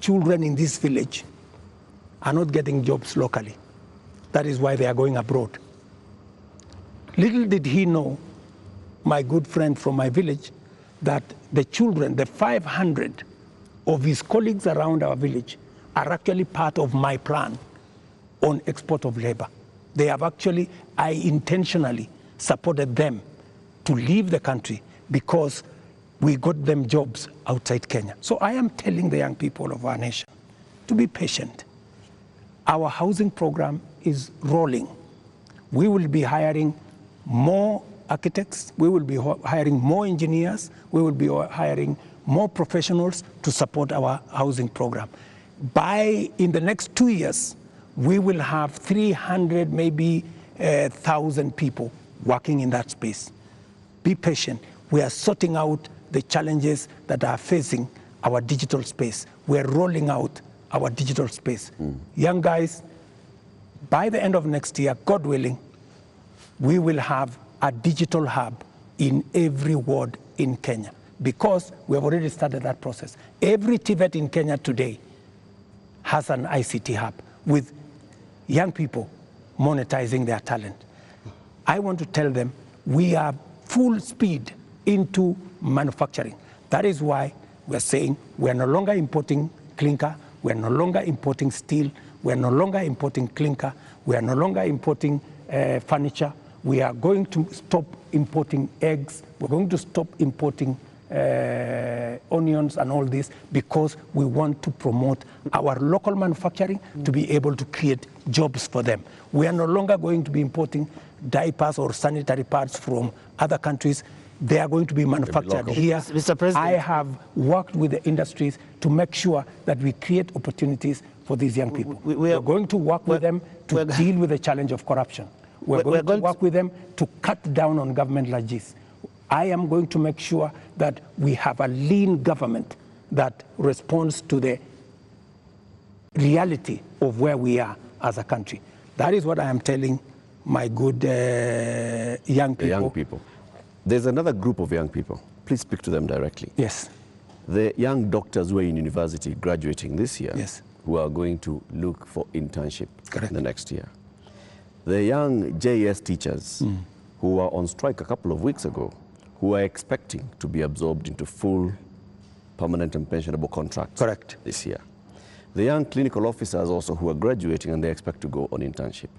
children in this village are not getting jobs locally. That is why they are going abroad. Little did he know, my good friend from my village, that the children, the 500 of his colleagues around our village, are actually part of my plan on export of labor. They have actually, I intentionally supported them to leave the country because we got them jobs outside Kenya. So I am telling the young people of our nation to be patient. Our housing program is rolling. We will be hiring more architects, we will be hiring more engineers, we will be hiring more professionals to support our housing program. In the next 2 years, we will have 300, maybe 1,000 people working in that space. Be patient. We are sorting out the challenges that are facing our digital space. We are rolling out our digital space. Young guys, by the end of next year, God willing, we will have a digital hub in every ward in Kenya, because we have already started that process. Every TVET in Kenya today has an ICT hub with young people monetizing their talent. I want to tell them we are full speed into manufacturing. That is why we're saying we're no longer importing clinker, we're no longer importing steel, we're no longer importing clinker, we are no longer importing furniture. We are going to stop importing eggs. We're going to stop importing onions and all this, because we want to promote our local manufacturing to be able to create jobs for them. We are no longer going to be importing diapers or sanitary pads from other countries. They are going to be manufactured here. Mr. President, I have worked with the industries to make sure that we create opportunities for these young people. We're going to work with them to deal with the challenge of corruption. We're going to work with them to cut down on government largesse. I am going to make sure that we have a lean government that responds to the reality of where we are as a country. That is what I am telling my good young people. The young people. There's another group of young people. Please speak to them directly. Yes. The young doctors who are in university graduating this year, yes, who are going to look for internship the next year. The young JS teachers who were on strike a couple of weeks ago, who are expecting to be absorbed into full permanent and pensionable contracts this year. The young clinical officers also who are graduating and they expect to go on internship.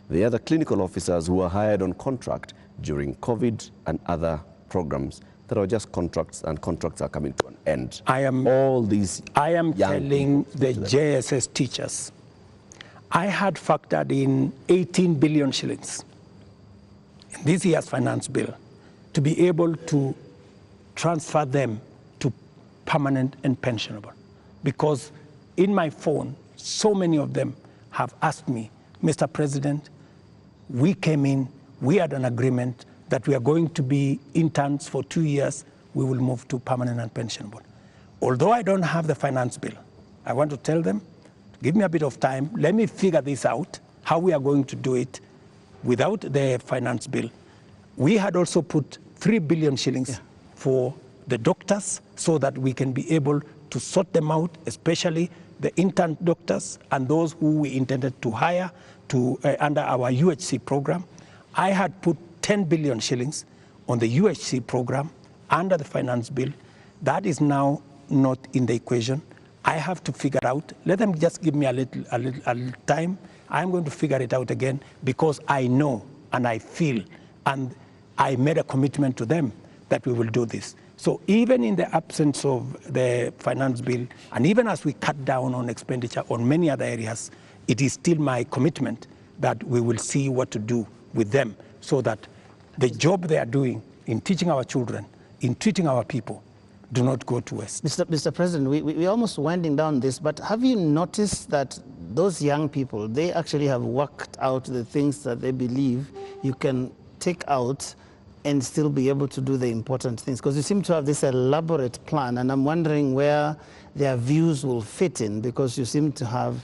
The other clinical officers who are hired on contract during COVID and other programs that are just contracts, and contracts are coming to an end. I am all these telling the JSS teachers, I had factored in 18 billion shillings in this year's finance bill to be able to transfer them to permanent and pensionable. Because in my phone, so many of them have asked me, Mr. President, we came in, we had an agreement that we are going to be interns for 2 years, we will move to permanent and pensionable. Although I don't have the finance bill, I want to tell them, give me a bit of time, let me figure this out, how we are going to do it without the finance bill. We had also put 3 billion shillings for the doctors so that we can be able to sort them out, especially the intern doctors and those who we intended to hire to, under our UHC program. I had put 10 billion shillings on the UHC program under the finance bill. That is now not in the equation. I have to figure out, let them just give me a little time. I'm going to figure it out again because I know and I feel and I made a commitment to them that we will do this. So even in the absence of the finance bill, and even as we cut down on expenditure on many other areas, it is still my commitment that we will see what to do with them so that the job they are doing in teaching our children, in treating our people, do not go to waste. Mr. President, we're almost winding down this, but have you noticed that those young people, they actually have worked out the things that they believe you can take out and still be able to do the important things? Because you seem to have this elaborate plan, and I'm wondering where their views will fit in, because you seem to have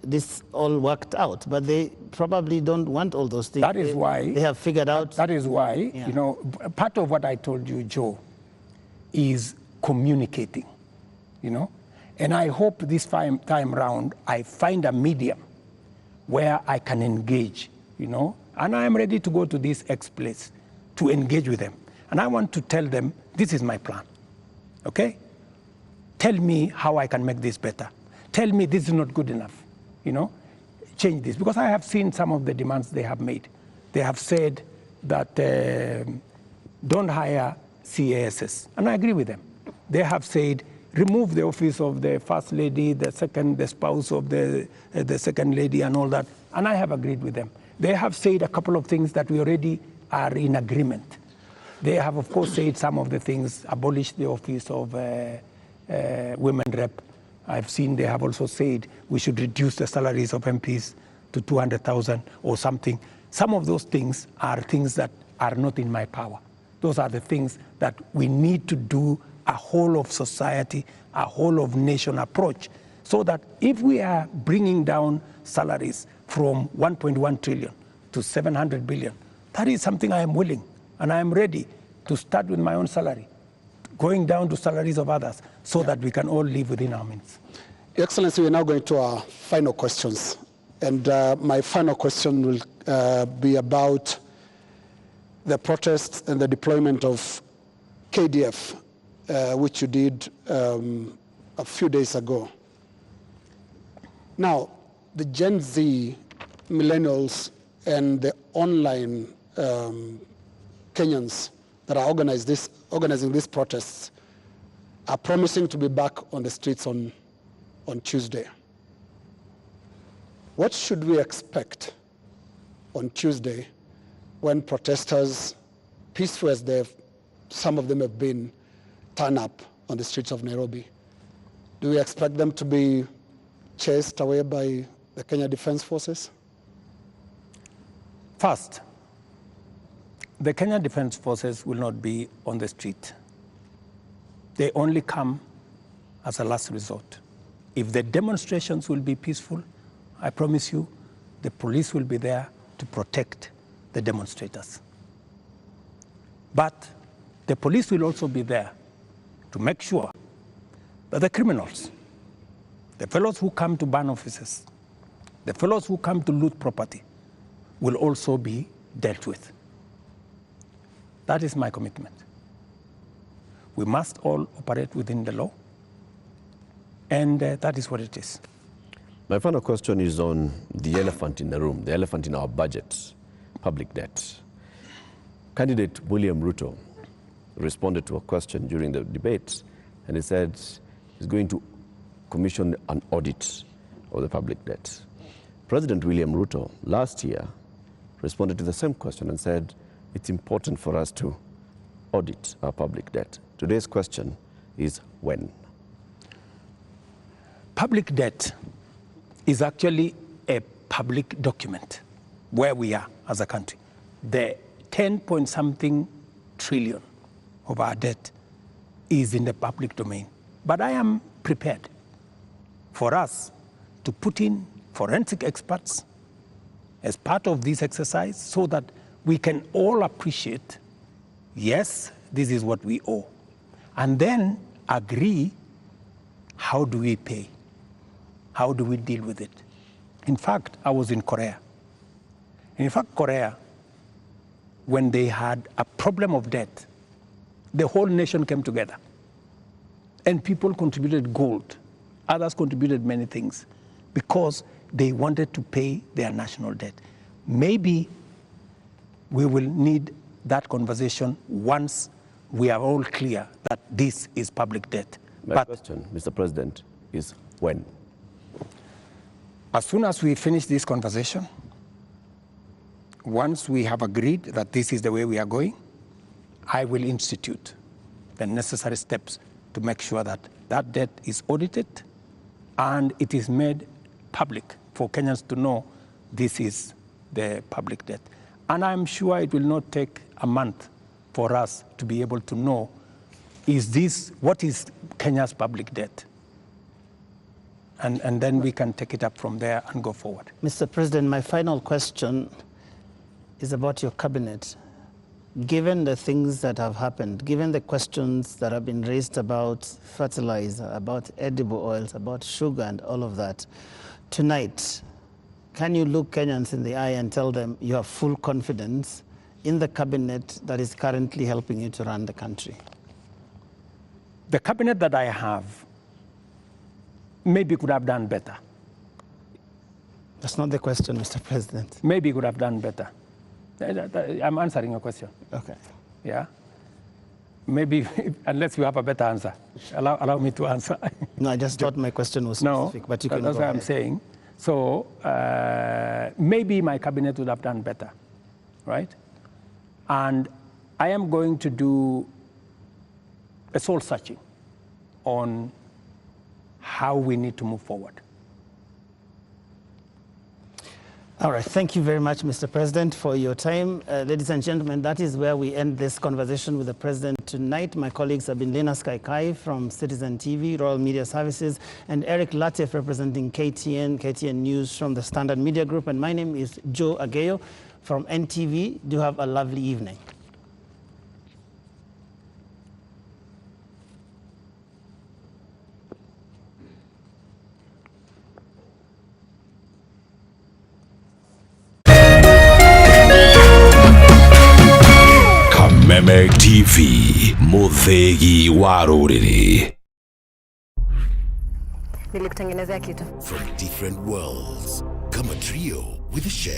this all worked out, but they probably don't want all those things. That is why they have figured out. That is why, you know, part of what I told you, Joe, is communicating, you know, and I hope this time round I find a medium where I can engage, you know, and I am ready to go to this X place to engage with them. And I want to tell them, this is my plan, okay? Tell me how I can make this better. Tell me this is not good enough, you know? Change this. Because I have seen some of the demands they have made. They have said that don't hire CASs, and I agree with them. They have said, remove the office of the first lady, the spouse of the second lady and all that, and I have agreed with them. They have said a couple of things that we already are in agreement. They have, of course, said some of the things, abolish the office of women rep. I've seen they have also said we should reduce the salaries of MPs to 200,000 or something. Some of those things are things that are not in my power. Those are the things that we need to do a whole of society, a whole of nation approach, so that if we are bringing down salaries from 1.1 trillion to 700 billion, that is something I am willing and I am ready to start with my own salary, going down to salaries of others, so that we can all live within our means. Your Excellency, we're now going to our final questions. And my final question will be about the protests and the deployment of KDF, which you did a few days ago. Now, the Gen Z, millennials, and the online Kenyans that are organizing these protests are promising to be back on the streets on Tuesday. What should we expect on Tuesday when protesters, peaceful as some of them have been, turn up on the streets of Nairobi? Do we expect them to be chased away by the Kenya Defense Forces? First, the Kenya Defense Forces will not be on the street. They only come as a last resort. If the demonstrations will be peaceful, I promise you, the police will be there to protect the demonstrators. But the police will also be there to make sure that the criminals, the fellows who come to burn offices, the fellows who come to loot property, will also be dealt with. That is my commitment. We must all operate within the law, and that is what it is. My final question is on the elephant in the room, the elephant in our budget, public debt. Candidate William Ruto responded to a question during the debate, and he said he's going to commission an audit of the public debt. President William Ruto last year responded to the same question and said, it's important for us to audit our public debt. Today's question is when? Public debt is actually a public document where we are as a country. The 10-point-something trillion of our debt is in the public domain. But I am prepared for us to put in forensic experts as part of this exercise so that we can all appreciate, yes, this is what we owe, and then agree, how do we pay? How do we deal with it? In fact, I was in Korea. In fact, Korea, when they had a problem of debt, the whole nation came together. And people contributed gold. Others contributed many things because they wanted to pay their national debt. Maybe we will need that conversation once we are all clear that this is public debt. My question, Mr. President, is when? As soon as we finish this conversation, once we have agreed that this is the way we are going, I will institute the necessary steps to make sure that that debt is audited and it is made public for Kenyans to know this is the public debt. And I'm sure it will not take a month for us to be able to know, what is Kenya's public debt? And then we can take it up from there and go forward. Mr. President, my final question is about your cabinet. Given the things that have happened, given the questions that have been raised about fertilizer, about edible oils, about sugar and all of that, tonight, can you look Kenyans in the eye and tell them you have full confidence in the cabinet that is currently helping you to run the country? The cabinet that I have maybe could have done better. That's not the question, Mr. President. Maybe could have done better. I'm answering your question. Okay. Yeah? Maybe, unless you have a better answer. Allow me to answer. No, I just thought my question was specific, but you can that's go what ahead. I'm saying. So maybe my cabinet would have done better, right? And I am going to do a soul searching on how we need to move forward. All right, thank you very much, Mr. President, for your time. Ladies and gentlemen, that is where we end this conversation with the President tonight. My colleagues have been Lena Skaikai from Citizen TV, Royal Media Services, and Eric Latif representing KTN News from the Standard Media Group. And my name is Joe Ageyo from NTV. Do have a lovely evening. Kameme TV, Muthegi wa Ruriri. Nilikutengenezea kitu. From different worlds, come a trio with a share.